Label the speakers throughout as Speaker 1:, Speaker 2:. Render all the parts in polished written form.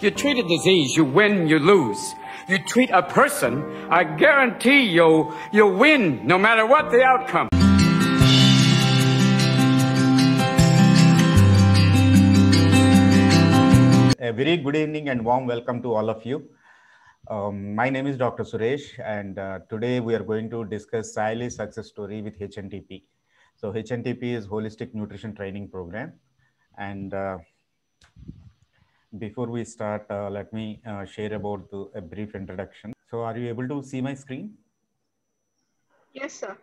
Speaker 1: You treat a disease, you win, you lose. You treat a person, I guarantee you'll win no matter what the outcome.
Speaker 2: A very good evening and warm welcome to all of you. My name is Dr. Suresh, and today we are going to discuss Saily's success story with HNTP. So HNTP is Holistic Nutrition Training Program. And before we start, let me share about a brief introduction. So are you able to see my screen?
Speaker 3: Yes, sir.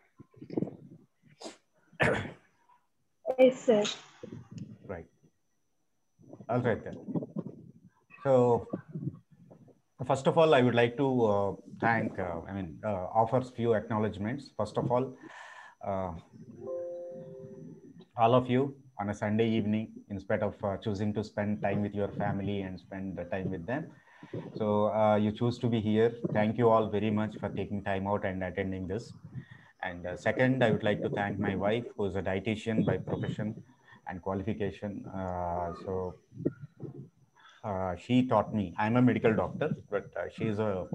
Speaker 4: Yes, sir.
Speaker 2: Right. All right then. So first of all, I would like to thank, offer few acknowledgements. First of all of you on a Sunday evening, in spite of choosing to spend time with your family and spend the time with them. So you choose to be here. Thank you all very much for taking time out and attending this. And second, I would like to thank my wife, who is a dietitian by profession and qualification. She taught me. I'm a medical doctor, but she's a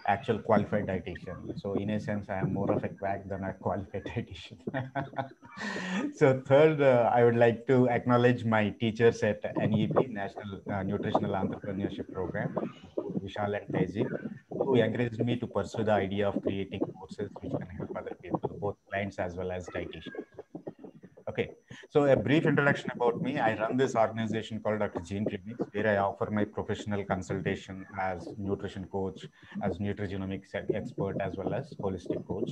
Speaker 2: actual qualified dietitian. So in a sense, I am more of a quack than a qualified dietitian. So third, I would like to acknowledge my teachers at NEP, National Nutritional Entrepreneurship Program, Vishal and Teji, who encouraged me to pursue the idea of creating courses which can help other people, both clients as well as dietitians. Okay, so a brief introduction about me. I run this organization called Dr. Gene Clinics, where I offer my professional consultation as nutrition coach, as nutrigenomics expert, as well as holistic coach,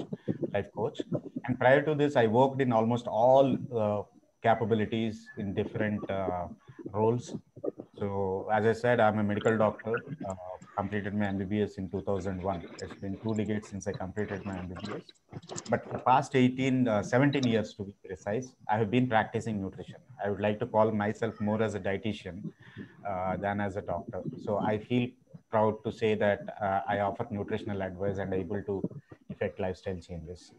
Speaker 2: life coach. And prior to this, I worked in almost all capabilities in different roles. So as I said, I'm a medical doctor, completed my MBBS in 2001. It's been 2 decades since I completed my MBBS. But for the past 17 years to be precise, I have been practicing nutrition. I would like to call myself more as a dietitian than as a doctor. So I feel proud to say that I offer nutritional advice and able to effect lifestyle changes.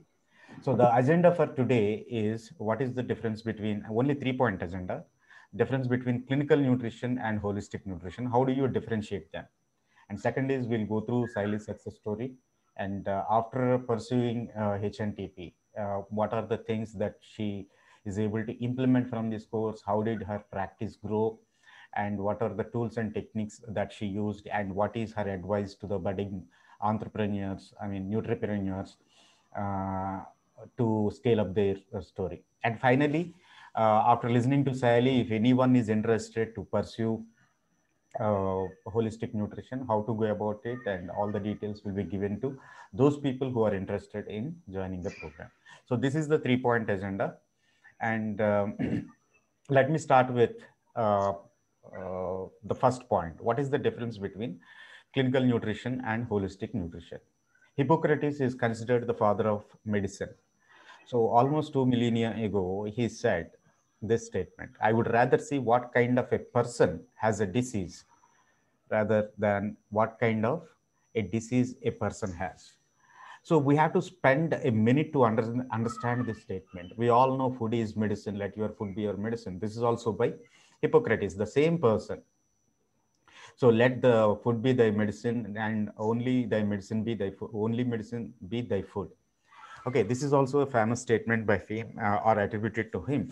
Speaker 2: So the agenda for today is what is the difference between, only 3-point agenda, difference between clinical nutrition and holistic nutrition. How do you differentiate them? And second is we'll go through Saily's success story. And after pursuing HNTP, what are the things that she is able to implement from this course? How did her practice grow? And what are the tools and techniques that she used? And what is her advice to the budding entrepreneurs, nutripreneurs, to scale up their story? And finally, after listening to Saily, if anyone is interested to pursue holistic nutrition, how to go about it, and all the details will be given to those people who are interested in joining the program. So this is the 3-point agenda. And let me start with the first point. What is the difference between clinical nutrition and holistic nutrition? Hippocrates is considered the father of medicine. So almost 2 millennia ago, he said this statement: I would rather see what kind of a person has a disease rather than what kind of a disease a person has. So we have to spend a minute to understand this statement. We all know food is medicine, let your food be your medicine. This is also by Hippocrates, the same person. So let the food be thy medicine, and only thy medicine be thy food, only medicine be thy food. Okay, this is also a famous statement by him or attributed to him.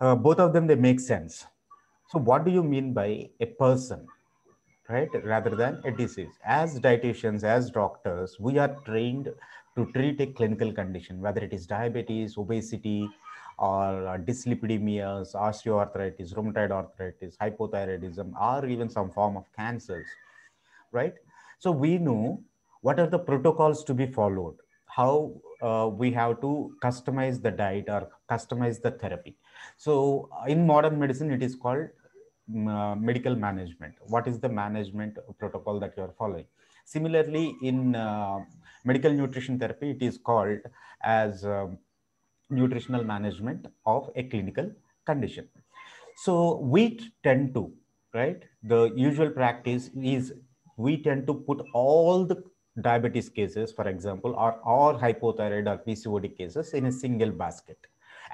Speaker 2: Both of them, they make sense. So what do you mean by a person, right, rather than a disease? As dietitians, as doctors, we are trained to treat a clinical condition, whether it is diabetes, obesity, or dyslipidemias, osteoarthritis, rheumatoid arthritis, hypothyroidism, or even some form of cancers, right? So we know what are the protocols to be followed, how we have to customize the diet or customize the therapy. So in modern medicine, it is called medical management. What is the management protocol that you are following? Similarly, in medical nutrition therapy, it is called as nutritional management of a clinical condition. So we tend to, right, the usual practice is we tend to put all the diabetes cases, for example, or hypothyroid or PCOD cases in a single basket.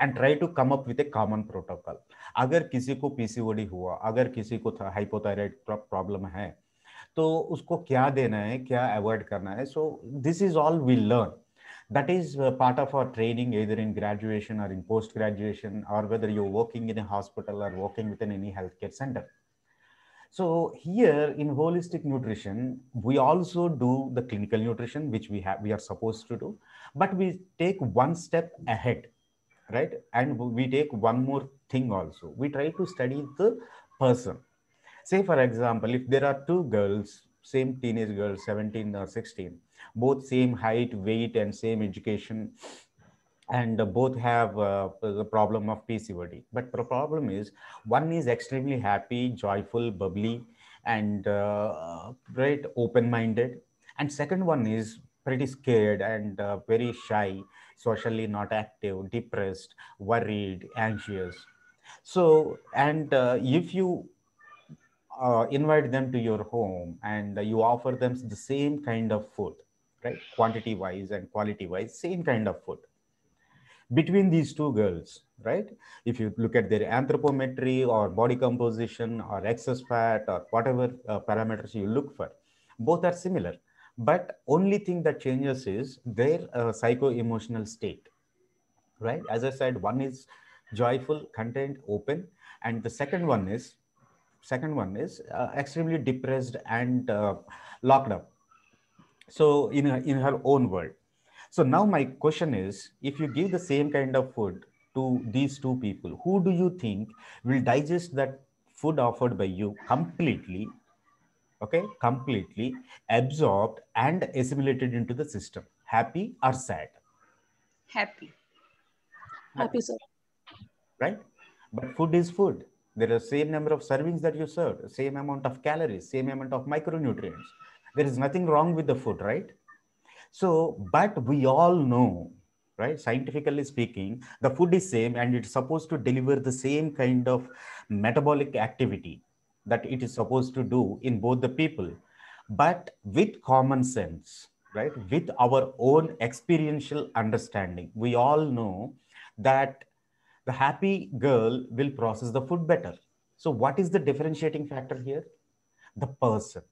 Speaker 2: and try to come up with a common protocol. अगर किसी को PCOD हुआ, अगर किसी को hypothyroid problem है, तो उसको क्या देना है, क्या अवॉइड करना है. So this is all we learn. That is part of our training, either in graduation or in post graduation, or whether you're working in a hospital or working within any healthcare center. So here in holistic nutrition, we also do the clinical nutrition, which we are supposed to do, but we take one step ahead, right? And we take one more thing also. We try to study the person. Say, for example, if there are two girls, same teenage girls, 17 or 16, both same height, weight, and same education, and both have the problem of PCOD. But the problem is, one is extremely happy, joyful, bubbly, and right, open-minded. And second one is pretty scared and very shy, socially not active, depressed, worried, anxious. So, and if you invite them to your home and you offer them the same kind of food, right? Quantity wise and quality wise, same kind of food between these two girls, right? If you look at their anthropometry or body composition or excess fat or whatever parameters you look for, both are similar. But only thing that changes is their psycho-emotional state, right? As I said, one is joyful, content, open, and the second one is extremely depressed and locked up. So in her own world. So now my question is, if you give the same kind of food to these two people, who do you think will digest that food offered by you completely, okay, completely absorbed and assimilated into the system? Happy or sad?
Speaker 3: Happy.
Speaker 4: Happy, sir.
Speaker 2: Right? But food is food. There are same number of servings that you serve, same amount of calories, same amount of micronutrients. There is nothing wrong with the food, right? So, but we all know, right? Scientifically speaking, the food is same and it's supposed to deliver the same kind of metabolic activity that it is supposed to do in both the people. But with common sense, right? With our own experiential understanding, we all know that the happy girl will process the food better. So what is the differentiating factor here? The person.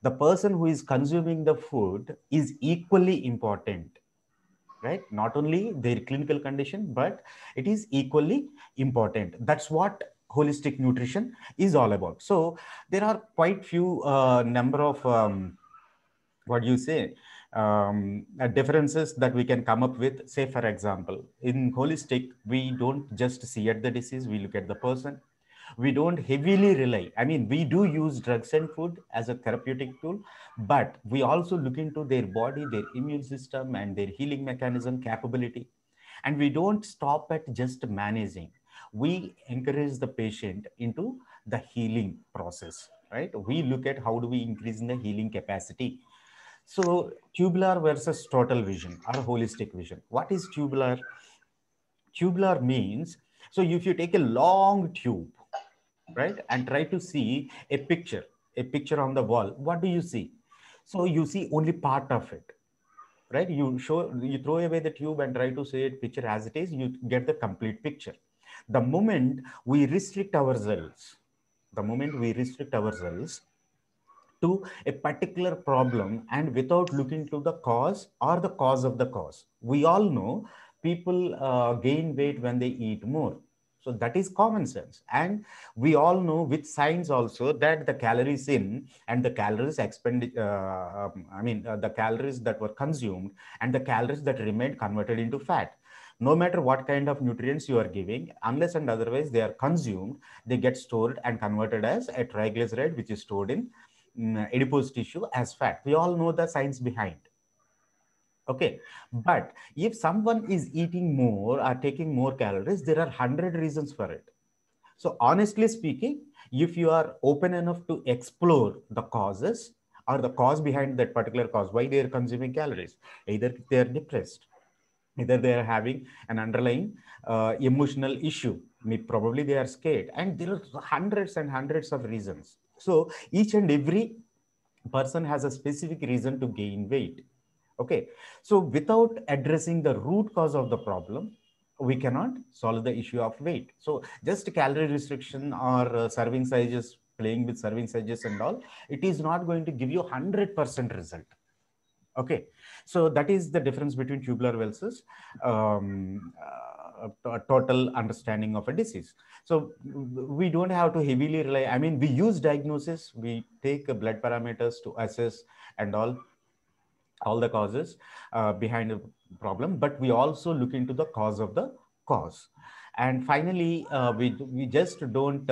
Speaker 2: The person who is consuming the food is equally important, right? Not only their clinical condition, but it is equally important. That's what holistic nutrition is all about. So there are quite few number of what do you say differences that we can come up with. Say, for example, in holistic, we don't just see at the disease, we look at the person. We don't heavily rely. I mean, we do use drugs and food as a therapeutic tool, but we also look into their body, their immune system, and their healing mechanism capability. And we don't stop at just managing. We encourage the patient into the healing process, right? We look at how do we increase in the healing capacity. So tubular versus total vision or holistic vision. What is tubular? Tubular means, so if you take a long tube, right, and try to see a picture on the wall, what do you see? So you see only part of it, right? You throw away the tube and try to see it picture as it is, you get the complete picture. The moment we restrict ourselves, to a particular problem and without looking to the cause or the cause of the cause. We all know people gain weight when they eat more. So that is common sense. And we all know with science also that the calories in and the calories expended, the calories that were consumed and the calories that remained converted into fat. No matter what kind of nutrients you are giving, unless and otherwise they are consumed, they get stored and converted as a triglyceride, which is stored in adipose tissue as fat. We all know the science behind. Okay, but if someone is eating more or taking more calories, there are 100 reasons for it. So honestly speaking, if you are open enough to explore the causes or the cause behind that particular cause, why they are consuming calories, either they are depressed, either they are having an underlying emotional issue, probably they are scared, and there are hundreds and hundreds of reasons. So each and every person has a specific reason to gain weight. Okay, so without addressing the root cause of the problem, we cannot solve the issue of weight. So just calorie restriction or serving sizes, playing with serving sizes and all, it is not going to give you 100% result. Okay, so that is the difference between tubular versus total understanding of a disease. So we don't have to heavily rely. I mean, we use diagnosis, we take blood parameters to assess and all the causes behind the problem, but we also look into the cause of the cause. And finally, we just don't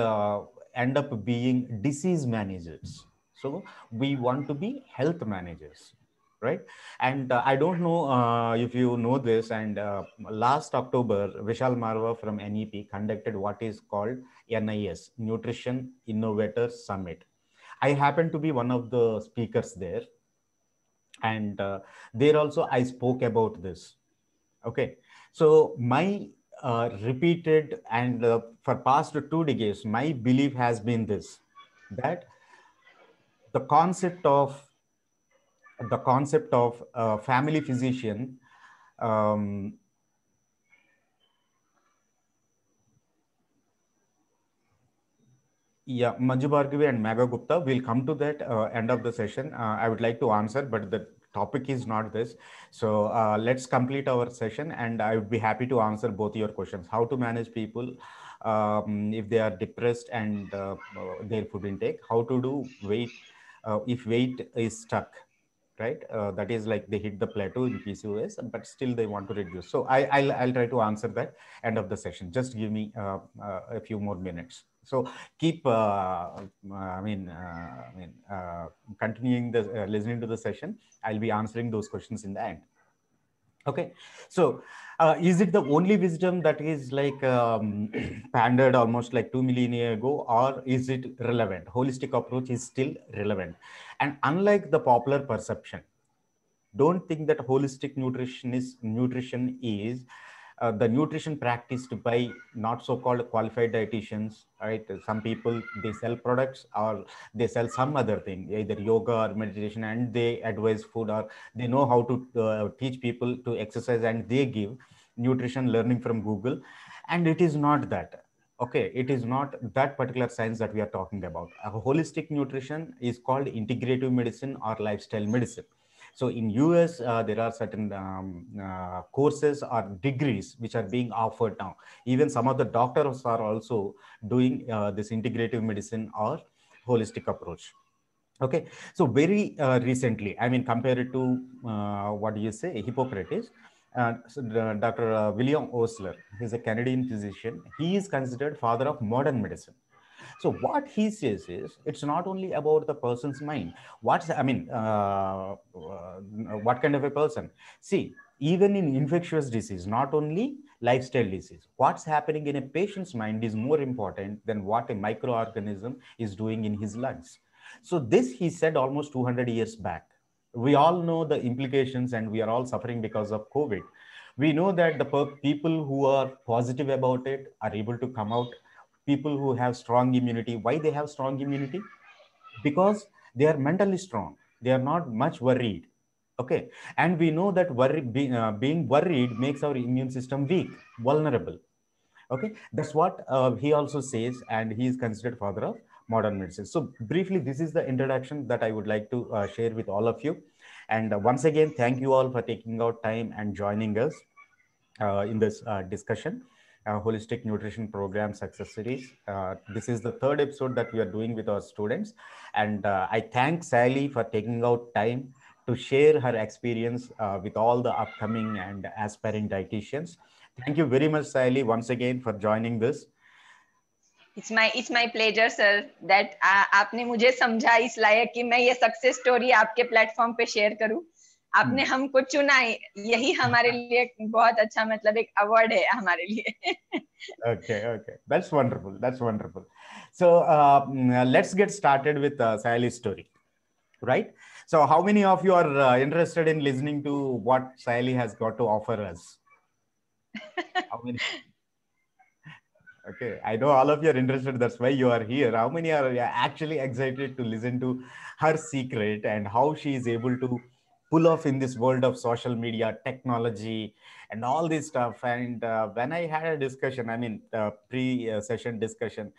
Speaker 2: end up being disease managers. So we want to be health managers, right? And I don't know if you know this, and last October, Vishal Marwa from NEP conducted what is called NIS, Nutrition Innovators Summit. I happen to be one of the speakers there. And there also I spoke about this. Okay, so my repeated and for past 2 decades, my belief has been this, that the concept of family physician, yeah, Manju Bhargavi and Megha Gupta will come to that end of the session. I would like to answer, but the topic is not this. So let's complete our session, and I would be happy to answer both your questions. How to manage people if they are depressed and their food intake. How to do weight if weight is stuck, right? That is like they hit the plateau in PCOS, but still they want to reduce. So I'll try to answer that end of the session. Just give me a few more minutes. So keep, continuing the listening to the session. I'll be answering those questions in the end. Okay, so is it the only wisdom that is like pandered almost like 2 millennia ago, or is it relevant? Holistic approach is still relevant. And unlike the popular perception, don't think that holistic nutrition is the nutrition practiced by not so-called qualified dietitians, right? Some people, they sell products or they sell some other thing, either yoga or meditation, and they advise food, or they know how to teach people to exercise, and they give nutrition learning from Google. And it is not that. Okay, it is not that particular science that we are talking about. A holistic nutrition is called integrative medicine or lifestyle medicine. So in US, there are certain courses or degrees which are being offered now. Even some of the doctors are also doing this integrative medicine or holistic approach. Okay, so very recently, I mean, compared to what do you say, Hippocrates, Dr. William Osler, he's a Canadian physician. He is considered father of modern medicine. So what he says is, it's not only about the person's mind. What kind of a person? See, even in infectious disease, not only lifestyle disease, what's happening in a patient's mind is more important than what a microorganism is doing in his lungs. So this he said almost 200 years back. We all know the implications, and we are all suffering because of COVID. We know that the people who are positive about it are able to come out. People who have strong immunity. Why they have strong immunity? Because they are mentally strong. They are not much worried. Okay, and we know that being worried makes our immune system weak, vulnerable. Okay, that's what he also says, and he is considered father of modern medicine. So briefly, this is the introduction that I would like to share with all of you. And once again, thank you all for taking out time and joining us in this discussion. Holistic Nutrition Program Success Series. This is the third episode that we are doing with our students. And I thank Sally for taking out time to share her experience with all the upcoming and aspiring dietitians. Thank you very much, Sally, once again for joining this.
Speaker 5: It's my pleasure, sir, that आपने मुझे समझा इस लायक कि मैं ये success story आपके platform पे share करूं. आपने हमको चुना, यही हमारे लिए बहुत अच्छा, मतलब एक अवार्ड है हमारे लिए.
Speaker 2: Okay, that's wonderful. So let's get started with Sally's story, right? So how many of you are interested in listening to what Sally has got to offer us? How many? Okay, I know all of you are interested. That's why you are here. How many are actually excited to listen to her secret and how she is able to pull off in this world of social media, technology, and all this stuff. And when I had a discussion, I mean, pre-session discussion,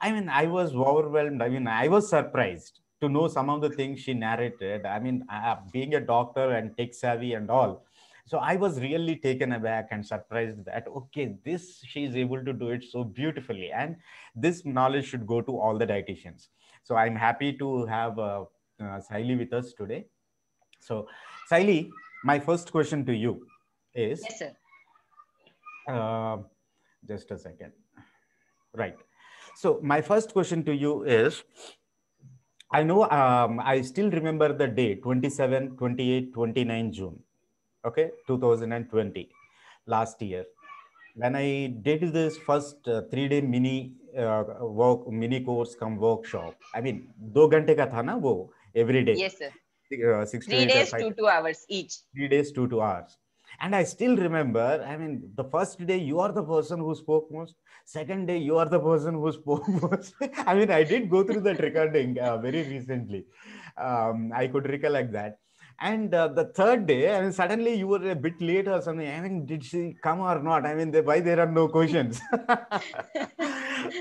Speaker 2: I mean, I was overwhelmed. I mean, I was surprised to know some of the things she narrated. I mean, being a doctor and tech savvy and all. So I was really taken aback and surprised that, okay, this, she is able to do it so beautifully. And this knowledge should go to all the dietitians. So I'm happy to have Saili with us today. So Saili, my first question to you is,
Speaker 5: Yes, sir.
Speaker 2: Just a second. Right. So my first question to you is, I know I still remember the day 27, 28, 29 June, okay, 2020, last year, when I did this first 3-day mini course come workshop. I mean, 2 घंटे का था ना वो, every day.
Speaker 5: Yes, sir.
Speaker 2: 6 to
Speaker 5: 3
Speaker 2: 8
Speaker 5: days,
Speaker 2: 5
Speaker 5: 2 hours each.
Speaker 2: 3 days, 2 hours. And I still remember, I mean, the first day you are the person who spoke most. Second day you are the person who spoke most. I mean, I did go through that recording very recently. I could recollect that. And the third day, I mean, suddenly you were a bit late or something. I mean, did she come or not? I mean, why there are no questions?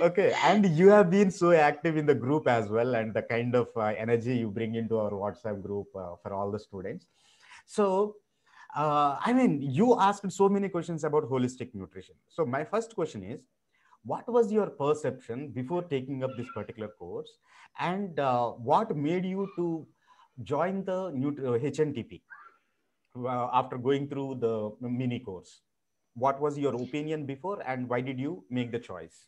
Speaker 2: Okay. And you have been so active in the group as well, and the kind of energy you bring into our WhatsApp group for all the students. So, I mean, you asked so many questions about holistic nutrition. So my first question is, what was your perception before taking up this particular course? And what made you to join the HNTP after going through the mini course? What was your opinion before, and why did you make the choice?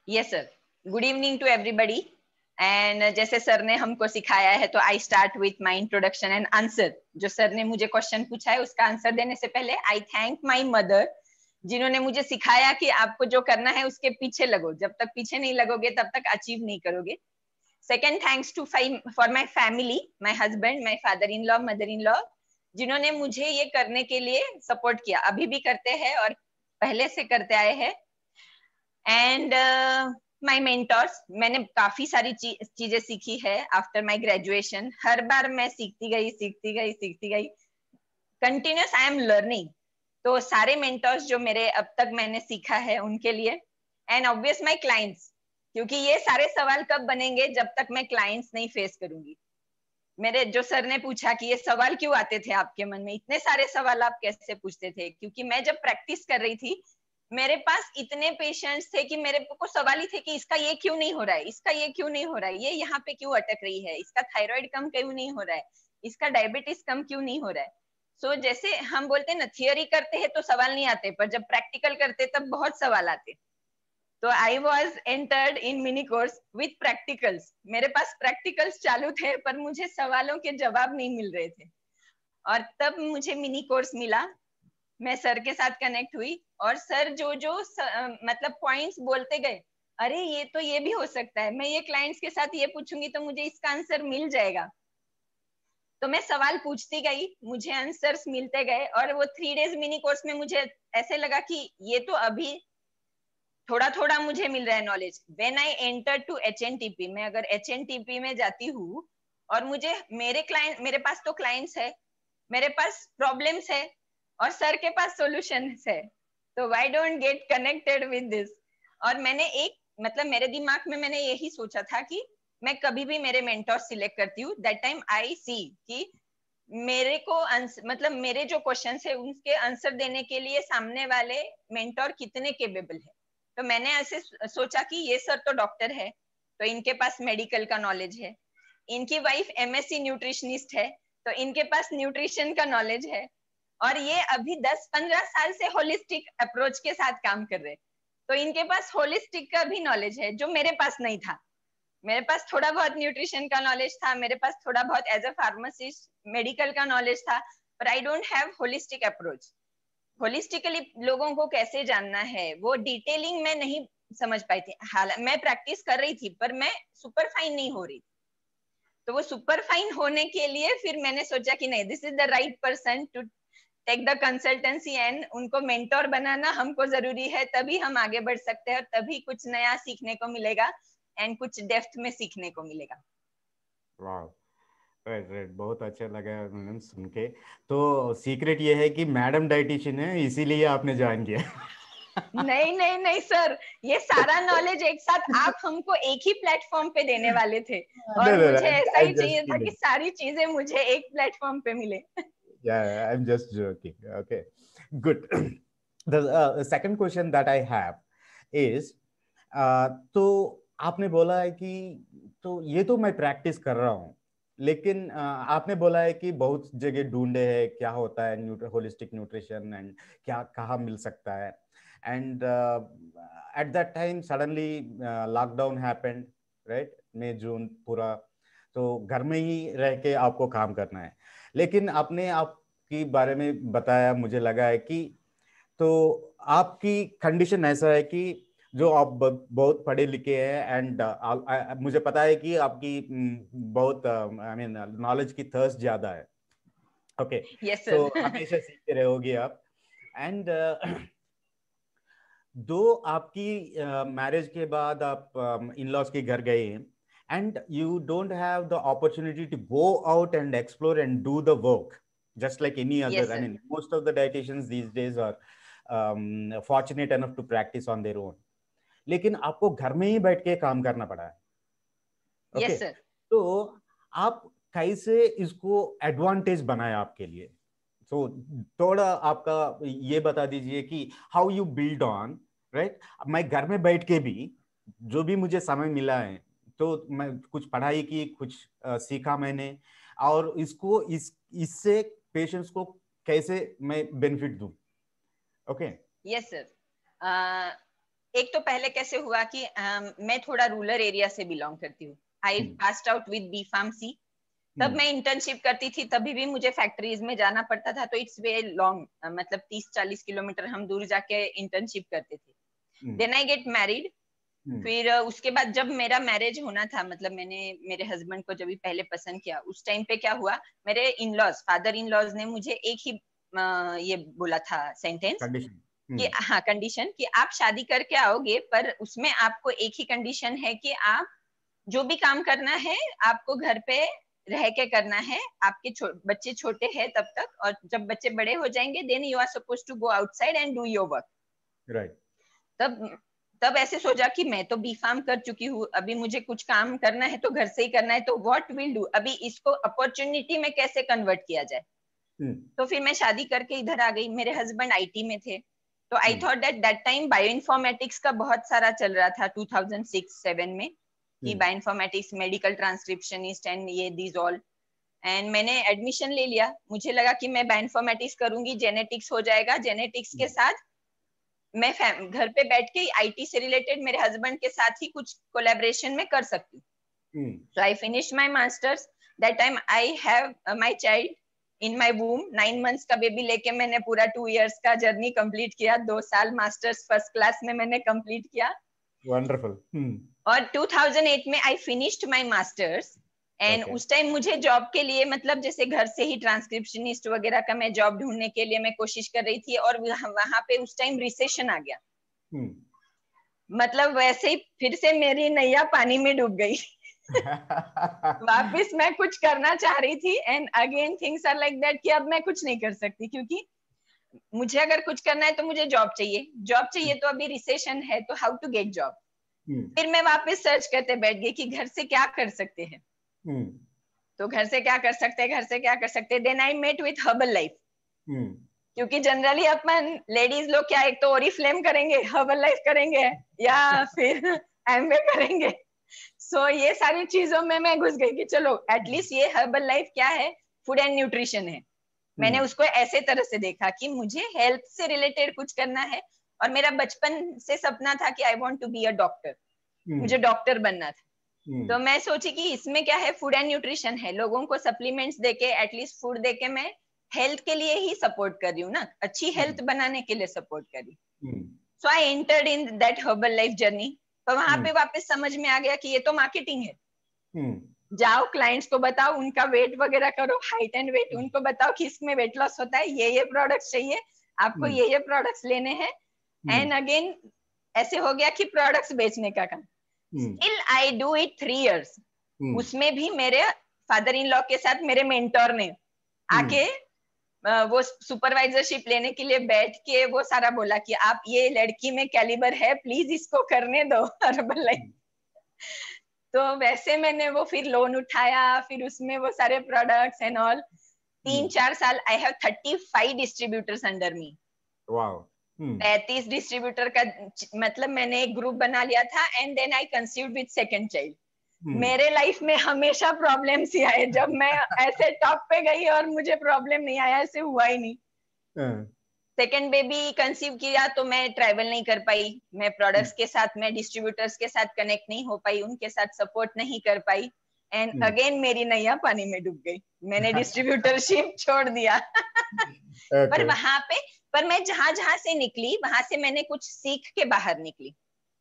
Speaker 5: Yes, sir. Good evening to everybody. And जैसे sir ने हमको सिखाया है, तो I start with my introduction and answer. जो sir ने मुझे question पूछा है उसका आंसर देने से पहले आई थैंक माय मदर, जिन्होंने मुझे सिखाया कि आपको जो करना है उसके पीछे लगो. जब तक पीछे नहीं लगोगे तब तक अचीव नहीं करोगे. Second, thanks to for my family, my husband, my father in law, mother in law, जिन्होंने मुझे ये करने के लिए सपोर्ट किया, अभी भी करते हैं और पहले से करते आए हैं. एंड माय मेंटर्स, मैंने काफी सारी चीजें सीखी है आफ्टर माय ग्रेजुएशन. हर बार मैं सीखती गई. Continuous I am learning. तो सारे मेंटर्स जो मेरे अब तक मैंने सीखा है उनके लिए. एंड ऑब्वियस माय क्लाइंट्स, क्योंकि ये सारे सवाल कब बनेंगे जब तक मैं क्लाइंट्स नहीं फेस करूंगी. मेरे जो सर ने पूछा कि ये सवाल क्यों आते थे आपके मन में, इतने सारे सवाल आप कैसे पूछते थे, क्योंकि मैं जब प्रैक्टिस कर रही थी मेरे पास इतने पेशेंट्स थे कि मेरे को सवाल ही थे कि इसका ये क्यों नहीं हो रहा है, इसका ये क्यों नहीं हो रहा है, ये यहाँ पे क्यों अटक रही है, इसका थायराइड कम क्यों नहीं हो रहा है, इसका डायबिटीज कम क्यों नहीं हो रहा है. सो जैसे हम बोलते हैं ना, थियोरी करते हैं तो सवाल नहीं आते, पर जब प्रैक्टिकल करते तब बहुत सवाल आते. तो I was entered in mini course with practicals. मेरे पास प्रैक्टिकल्स चालू थे पर मुझे सवालों के जवाब नहीं मिल रहे थे. और तब मुझे मिनी कोर्स मिला. मैं सर के साथ कनेक्ट हुई और सर जो मतलब पॉइंट्स बोलते गए, अरे ये भी हो सकता है, मैं ये क्लाइंट्स के साथ ये पूछूंगी तो मुझे इसका आंसर मिल जाएगा. तो मैं सवाल पूछती गई, मुझे आंसर्स मिलते गए. और वो 3 डेज मिनी कोर्स में मुझे ऐसे लगा कि ये तो अभी थोड़ा थोड़ा मुझे मिल रहा है knowledge. When I enter to HNTP, मैं अगर HNTP में जाती हूँ और मुझे मेरे पास तो क्लाइंट्स है, मेरे पास प्रॉब्लम्स है और सर के पास सॉल्यूशंस है, तो why don't get connected with this. और मैंने मतलब मेरे दिमाग में मैंने यही सोचा था कि मैं कभी भी मेरे मेंटोर सिलेक्ट करती हूँ, दैट टाइम आई सी कि मेरे को मतलब मेरे जो क्वेश्चंस है उनके आंसर देने के लिए सामने वाले मेंटोर कितने केपेबल है. तो मैंने ऐसे सोचा कि ये सर तो डॉक्टर है, तो इनके पास मेडिकल का नॉलेज है, इनकी वाइफ MSc न्यूट्रिशनिस्ट है, तो इनके पास न्यूट्रिशन का नॉलेज है, और ये अभी 10-15 साल से होलिस्टिक अप्रोच के साथ काम कर रहे, तो इनके पास होलिस्टिक का भी नॉलेज है जो मेरे पास नहीं था. मेरे पास थोड़ा बहुत न्यूट्रिशन का नॉलेज था, मेरे पास थोड़ा बहुत एज अ फार्मासिस्ट मेडिकल का नॉलेज था, पर I don't have holistic approach. Holistically लोगों को कैसे जानना है वो डिटेलिंग में नहीं समझ पाई थी. हालांकि मैं प्रैक्टिस कर रही थी पर मैं सुपर फाइन नहीं हो रही. तो वो सुपर फाइन होने के लिए फिर मैंने सोचा कि नहीं, this is the right person to take the consultancy, and उनको मेंटोर बनाना हमको जरूरी है, तभी हम आगे बढ़ सकते हैं और तभी कुछ नया सीखने को मिलेगा एंड कुछ डेप्थ में सीखने को मिलेगा.
Speaker 2: वाव, राइट राइट, बहुत अच्छा लगा मैडम सुन के। तो सीक्रेट ये है कि मैडम डाइटिशियन है इसीलिए आपने ज्वाइन किया।
Speaker 5: नहीं नहीं नहीं सर, ये सारा नॉलेज एक साथ आप हमको एक ही प्लेटफॉर्म पे देने वाले थे,
Speaker 2: No,
Speaker 5: और
Speaker 2: no,
Speaker 5: मुझे ऐसा
Speaker 2: I'm
Speaker 5: ही
Speaker 2: just
Speaker 5: चाहिए था कि
Speaker 2: kidding.
Speaker 5: सारी चीजें मुझे एक प्लेटफॉर्म पे मिले।
Speaker 2: Yeah, I'm just joking. Okay, good. The second question that I have is, तो आपने बोला है कि तो ये तो मैं प्रैक्टिस कर रहा हूँ, लेकिन आपने बोला है कि बहुत जगह ढूंढे हैं क्या होता है होलिस्टिक न्यूट्रिशन एंड क्या कहाँ मिल सकता है, and at that time suddenly lockdown happened, right, मई जून पूरा, तो घर में ही रह के आपको काम करना है। लेकिन आपने आपकी बारे में बताया, मुझे लगा है कि तो आपकी कंडीशन ऐसा है कि जो आप बहुत पढ़े लिखे हैं एंड मुझे पता है कि आपकी बहुत आई मीन नॉलेज की थर्स्ट ज्यादा है। Okay,
Speaker 5: yes
Speaker 2: so
Speaker 5: sir.
Speaker 2: हमेशा सीखते रहोगे आप। एंड दो आपकी मैरिज के बाद आप इन लॉज के घर गए and you don't have the opportunity to go out and explore and do the work just like any other.
Speaker 5: Yes
Speaker 2: I
Speaker 5: sir.
Speaker 2: mean, most of the dietitians these days are fortunate enough to practice on their own. लेकिन आपको घर में ही बैठ के काम करना पड़ा है। Okay,
Speaker 5: Yes sir.
Speaker 2: तो आप कैसे इसको एडवांटेज बनाया आपके लिए? सो थोड़ा आपका ये बता दीजिए कि how you build on, right. मैं घर में बैठ के भी जो भी मुझे समय मिला है, तो मैं कुछ पढ़ाई की, कुछ सीखा मैंने, और इसको इससे पेशेंट्स को कैसे मैं बेनिफिट दूं। Okay,
Speaker 5: yes sir. एक तो पहले कैसे हुआ कि मैं थोड़ा रूरल एरिया से बिलोंग करती हूँ। I passed out with B pharmacy. तब मैं इंटर्नशिप करती थी, तभी भी मुझे फैक्ट्रीज में जाना पड़ता था, तो इट्स वे लॉन्ग, मतलब 30-40 किलोमीटर हम दूर जाके इंटर्नशिप करते थे। Then I get married. फिर उसके बाद जब मेरा मैरिज होना था, मतलब मैंने मेरे हस्बैंड को जब भी पहले पसंद किया, उस टाइम पे क्या हुआ, मेरे in laws, father in laws ने मुझे एक ही ये बोला था सेंटेंस कि हाँ, कंडीशन कि आप शादी करके आओगे, पर उसमें आपको एक ही कंडीशन है कि आप जो भी काम करना है आपको घर पे रह के करना है। आपके बच्चे छोटे हैं तब तक, और जब बच्चे बड़े हो जाएंगे then you are suppose to go outside and do your work.
Speaker 2: Right.
Speaker 5: तब ऐसे सोचा कि मैं तो बी फार्म कर चुकी हूँ, अभी मुझे कुछ काम करना है तो घर से ही करना है, तो व्हाट विल डू, अभी इसको अपॉर्चुनिटी में कैसे कन्वर्ट किया जाए। तो फिर मैं शादी करके इधर आ गई। मेरे हस्बैंड आईटी में थे, तो I thought that time bioinformatics का बहुत सारा चल रहा था 2006-7 में, कि बायोइन्फॉर्मेटिक्स, मेडिकल ट्रांसक्रिप्शनिस्ट एंड ये दीज ऑल। एंड मैंने एडमिशन ले लिया। मुझे लगा कि मैं बायोइन्फॉर्मेटिक्स करूंगी, जेनेटिक्स हो जाएगा, जेनेटिक्स के साथ मैं घर पे बैठ के आईटी से रिलेटेड मेरे हस्बैंड के साथ ही कुछ कोलैबोरेशन में कर सकती हूँ। So I finished my masters. That time I have my child in my womb. 9 months का बेबी लेके मैंने पूरा 2 years का जर्नी कंप्लीट किया। 2 साल मास्टर्स फर्स्ट क्लास में मैंने कंप्लीट किया।
Speaker 2: वंडरफुल।
Speaker 5: और 2008 में आई फिनिश्ड माय मास्टर्स। एंड उस टाइम मुझे जॉब के लिए, मतलब जैसे घर से ही ट्रांसक्रिप्शनिस्ट वगैरह का मैं जॉब ढूंढने के लिए मैं कोशिश कर रही थी, और वहां पे उस टाइम रिसेशन आ गया। मतलब वैसे ही फिर से मेरी नैया पानी में डूब गई। वापस मैं कुछ करना चाह रही थी, and again things are like that कि अब मैं कुछ नहीं कर सकती, क्योंकि मुझे अगर कुछ करना है तो मुझे जॉब चाहिए, तो अभी रिसेशन है, तो हाउ टू गेट जॉब। फिर मैं वापस सर्च करते बैठ गई कि घर से क्या कर सकते हैं। तो घर से क्या कर सकते हैं, then I met with Herbalife. क्योंकि जनरली अपन लेडीज लोग क्या, एक तो ओरिफ्लेम करेंगे, हर्बल लाइफ करेंगे, या फिर एमवे करेंगे। सो ये सारी चीजों में मैं घुस गई कि चलो एटलीस्ट ये हर्बल लाइफ क्या है, फूड एंड न्यूट्रिशन है। मैंने उसको ऐसे तरह से देखा कि मुझे हेल्थ से रिलेटेड कुछ करना है, और मेरा बचपन से सपना था कि I want to be a doctor. मुझे डॉक्टर बनना था। तो मैं सोची कि इसमें क्या है, फूड एंड न्यूट्रिशन है, लोगों को सप्लीमेंट्स देके, एटलीस्ट फूड देके मैं हेल्थ के लिए ही सपोर्ट कर रही हूँ ना, अच्छी हेल्थ बनाने के लिए सपोर्ट कर रही हूँ। So I entered in that herbal life journey. तो वहां पे वापस समझ में आ गया कि ये तो मार्केटिंग है। जाओ क्लाइंट्स को बताओ, उनका वेट वगैरह करो, हाइट एंड वेट, उनको बताओ कि इसमें वेट लॉस होता है, ये प्रोडक्ट्स चाहिए आपको, ये प्रोडक्ट्स लेने हैं। एंड अगेन ऐसे हो गया कि प्रोडक्ट्स बेचने का काम। Still I do it 3 years। उसमें भी मेरे फादर इन लॉ के साथ मेरे मेंटोर ने आके वो सुपरवाइजरशिप लेने के लिए बैठ के वो सारा बोला कि आप ये लड़की में कैलिबर है, प्लीज इसको करने दो हर्बल लाइफ। तो वैसे मैंने वो फिर लोन उठाया, फिर उसमें वो सारे प्रोडक्ट्स एंड ऑल। 3-4 साल I have 35 distributors under me.
Speaker 2: Wow.
Speaker 5: 35 distributor का मतलब मैंने एक ग्रुप बना लिया था। And then I conceived with second child. मेरे लाइफ में हमेशा प्रॉब्लम्स ही आए। जब मैं ऐसे टॉप पे गई और मुझे प्रॉब्लम नहीं आया, ऐसे हुआ ही नहीं। सेकंड बेबी कंसीव किया तो मैं ट्रैवल नहीं कर पाई, मैं प्रोडक्ट्स के साथ, मैं डिस्ट्रीब्यूटर्स के साथ कनेक्ट नहीं हो पाई, उनके साथ सपोर्ट नहीं कर पाई। एंड अगेन मेरी नैया पानी में डूब गई, मैंने डिस्ट्रीब्यूटरशिप छोड़ दिया। पर वहां पे, पर मैं जहां जहां से निकली वहां से मैंने कुछ सीख के बाहर निकली।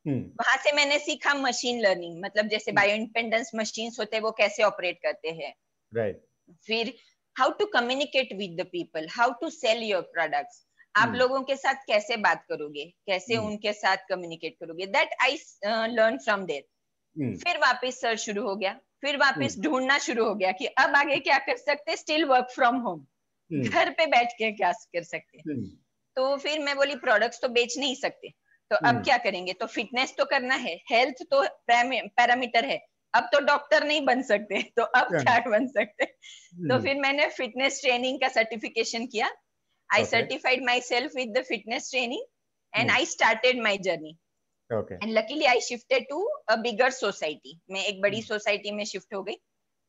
Speaker 5: वहां से मैंने सीखा मशीन लर्निंग, मतलब जैसे बायो इंडिपेंडेंस मशीन्स होते हैं वो कैसे ऑपरेट करते हैं।
Speaker 2: राइट।
Speaker 5: फिर how to communicate with the people, how to sell your products, आप लोगों के साथ कैसे बात करोगे, कैसे उनके साथ कम्युनिकेट करोगे, that I learn from there. फिर वापस सर्च शुरू हो गया, फिर वापस ढूंढना शुरू हो गया कि अब आगे क्या कर सकते, स्टिल वर्क फ्रॉम होम, घर पे बैठ के क्या कर सकते। तो फिर मैं बोली प्रोडक्ट्स तो बेच नहीं सकते, तो अब क्या करेंगे, तो फिटनेस तो करना है, हेल्थ तो पैरामीटर है, अब तो डॉक्टर नहीं बन सकते, तो अब क्या बन सकते। तो फिर मैंने फिटनेस ट्रेनिंग का सर्टिफिकेशन किया। I certified myself with the fitness training and I started my journey.
Speaker 2: Okay.
Speaker 5: And luckily I shifted to a bigger society. मैं एक बड़ी सोसाइटी में शिफ्ट हो गई।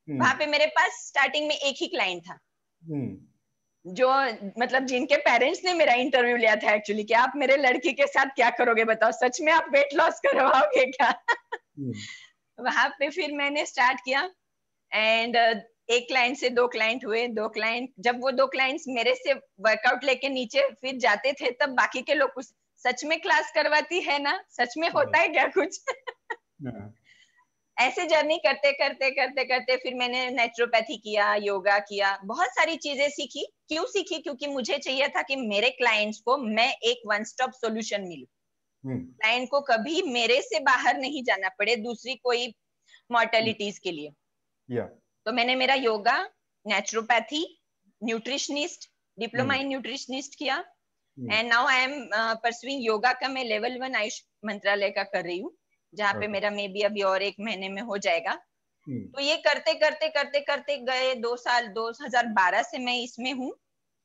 Speaker 5: वहां पे मेरे पास स्टार्टिंग में एक ही क्लाइंट था, जो मतलब जिनके पेरेंट्स ने मेरा इंटरव्यू लिया था एक्चुअली, कि आप मेरे लड़की के साथ क्या करोगे बताओ, सच में आप वेट लॉस करवाओगे क्या। वहां पे फिर मैंने स्टार्ट किया एंड एक क्लाइंट से 2 क्लाइंट हुए, 2 क्लाइंट, जब वो 2 क्लाइंट्स मेरे से वर्कआउट लेके नीचे फिर जाते थे तब बाकी के लोग कुछ सच में क्लास करवाती है ना, सच में होता है क्या कुछ। ऐसे जर्नी करते करते करते करते फिर मैंने नेचुरोपैथी किया, योगा किया, बहुत सारी चीजें सीखी। क्यों सीखी, क्योंकि मुझे चाहिए था कि मेरे क्लाइंट्स को मैं एक वन स्टॉप सॉल्यूशन मिलूं, क्लाइंट को कभी मेरे से बाहर नहीं जाना पड़े दूसरी कोई मॉर्टेलिटीज के लिए। तो मैंने मेरा yoga, naturopathy, nutritionist, diploma in nutritionist किया। And now I am pursuing yoga का, मैं लेवल 1 आयुष मंत्रालय का कर रही हूँ, जहाँ पे मेरा मे बी अभी और 1 महीने में हो जाएगा। तो ये करते करते करते करते गए 2 साल, 2012 से मैं इसमें हूँ।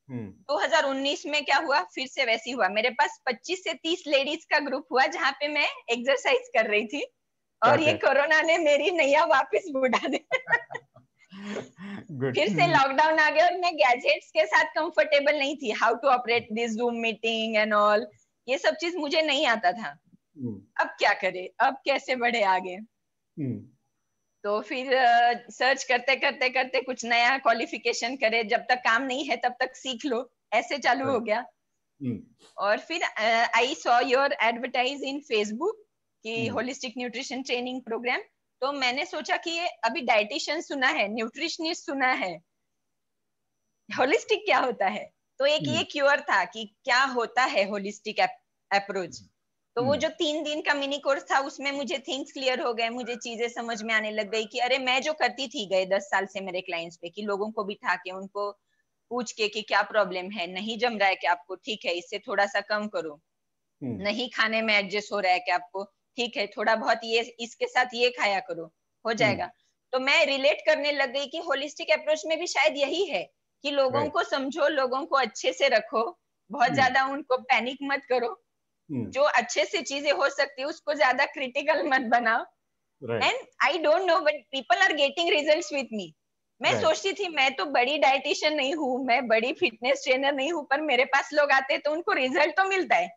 Speaker 5: 2019 में क्या हुआ, फिर से वैसी हुआ, मेरे पास 25 से 30 लेडीज का ग्रुप हुआ जहाँ पे मैं एक्सरसाइज कर रही थी, और ये कोरोना ने मेरी नैया वापस बुढ़ा दी। फिर से लॉकडाउन आ गया और मैं गैजेट्स के साथ कंफर्टेबल नहीं थी, how to operate this Zoom meeting and all, ये सब चीज मुझे नहीं आता था। अब क्या करे, अब कैसे बढ़े आगे। तो फिर सर्च करते करते करते कुछ नया क्वालिफिकेशन करे, जब तक काम नहीं है तब तक सीख लो, ऐसे चालू हो गया। और फिर I saw your advertise in Facebook कि होलिस्टिक न्यूट्रिशन ट्रेनिंग प्रोग्राम। तो मैंने सोचा कि ये अभी डाइटिशियन सुना है, न्यूट्रिशनिस्ट सुना है, होलिस्टिक क्या होता है। तो एक ये क्योर था कि क्या होता है होलिस्टिक अप्रोच। तो वो जो 3 दिन का मिनी कोर्स था उसमें मुझे थिंग्स क्लियर हो गए, मुझे चीजें समझ में आने लग गई कि अरे मैं जो करती थी गए 10 साल से मेरे क्लाइंट्स पे, कि लोगों को बिठा के उनको पूछ के कि क्या प्रॉब्लम है, नहीं जम रहा है कि आपको, ठीक है इससे थोड़ा सा कम करो, नहीं खाने में एडजस्ट हो रहा है कि आपको, ठीक है थोड़ा बहुत ये इसके साथ ये खाया करो, हो जाएगा। तो मैं रिलेट करने लग गई कि होलिस्टिक अप्रोच में भी शायद यही है कि लोगों को समझो, लोगों को अच्छे से रखो, बहुत ज्यादा उनको पैनिक मत करो, जो अच्छे से चीजें हो सकती है उसको ज्यादा क्रिटिकल मत बनाओ। And I don't know but people are getting results with me. मैं सोचती थी मैं तो बड़ी डाइटिशियन नहीं हूँ, मैं बड़ी फिटनेस ट्रेनर नहीं हूँ, पर मेरे पास लोग आते हैं तो उनको रिजल्ट तो मिलता है,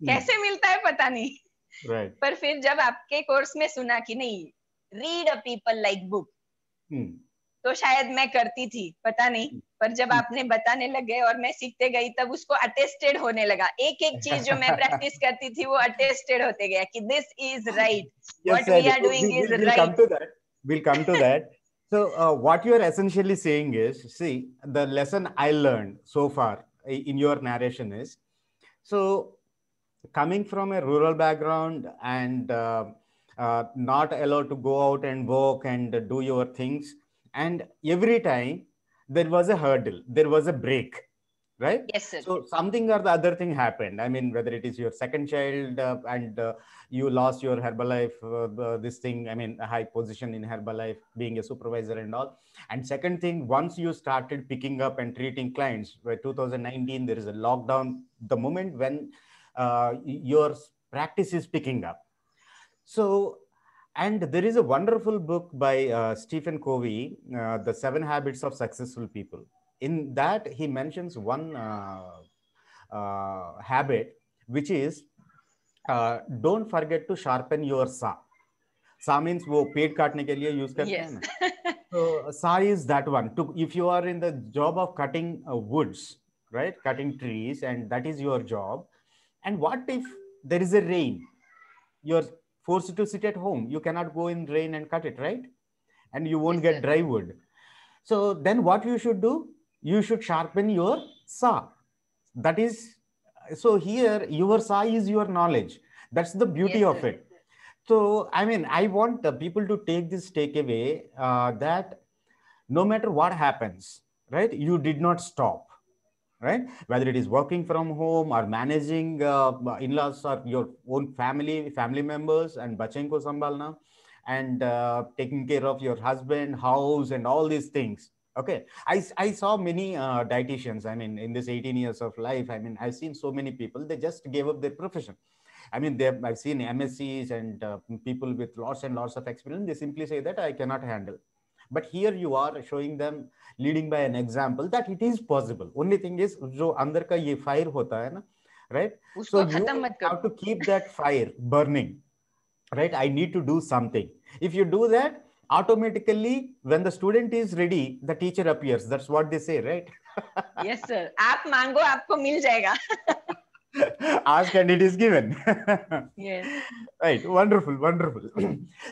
Speaker 5: कैसे मिलता है पता नहीं। पर फिर जब आपके कोर्स में सुना कि नहीं, read a people like book, तो शायद मैं करती थी, पता नहीं। पर जब आपने बताने लगे और मैं सीखते गई तब उसको अटेस्टेड होने लगा, एक एक चीज जो मैं प्रैक्टिस करती थी वो अटेस्टेड होते गया कि this is right, what we are doing is right.
Speaker 2: We'll come to that. So what you are essentially saying is, see, the lesson I learned so far in your narration is, so coming from a rural background and not allowed to go out and work and do your things, and every time there was a hurdle, there was a break, right?
Speaker 5: Yes, sir.
Speaker 2: So something or the other thing happened. I mean, whether it is your second child and you lost your Herbalife, this thing, I mean, a high position in Herbalife, being a supervisor and all. And second thing, once you started picking up and treating clients, by 2019, there is a lockdown, the moment when your practice is picking up. So, and there is a wonderful book by Stephen Covey, The 7 Habits of Successful People. In that, he mentions one habit, which is don't forget to sharpen your saw. Saw means वो पेड़ काटने के लिए use करते हैं ना. So saw is that one. If you are in the job of cutting woods, right, cutting trees, and that is your job, and what if there is a rain? You're forced to sit at home. You cannot go in rain and cut it, right? And you won't get dry wood. So then what you should do? You should sharpen your saw. That is, so here your saw is your knowledge. That's the beauty of it. So, I mean, I want people to take this takeaway that no matter what happens, right, you did not stop, right? Whether it is working from home or managing in-laws or your own family members and bachchen ko sambhalna and taking care of your husband, house and all these things. Okay, I saw many dietitians. I mean, in this 18 years of life, I mean, I've seen so many people, they just gave up their profession. I mean, I've seen MSCs and people with lots and lots of experience. They simply say that I cannot handle. But here you are showing them, leading by an example that it is possible. Only thing is, जो अंदर का ये fire होता है ना, right? So you have to keep that fire burning, right? I need to do something. If you do that, automatically, when the student is ready, the teacher appears. That's what they say, right?
Speaker 5: Yes, sir. आप मांगो, आपको मिल जाएगा.
Speaker 2: Ask and it is given.
Speaker 5: Yes.
Speaker 2: Right. Wonderful. Wonderful.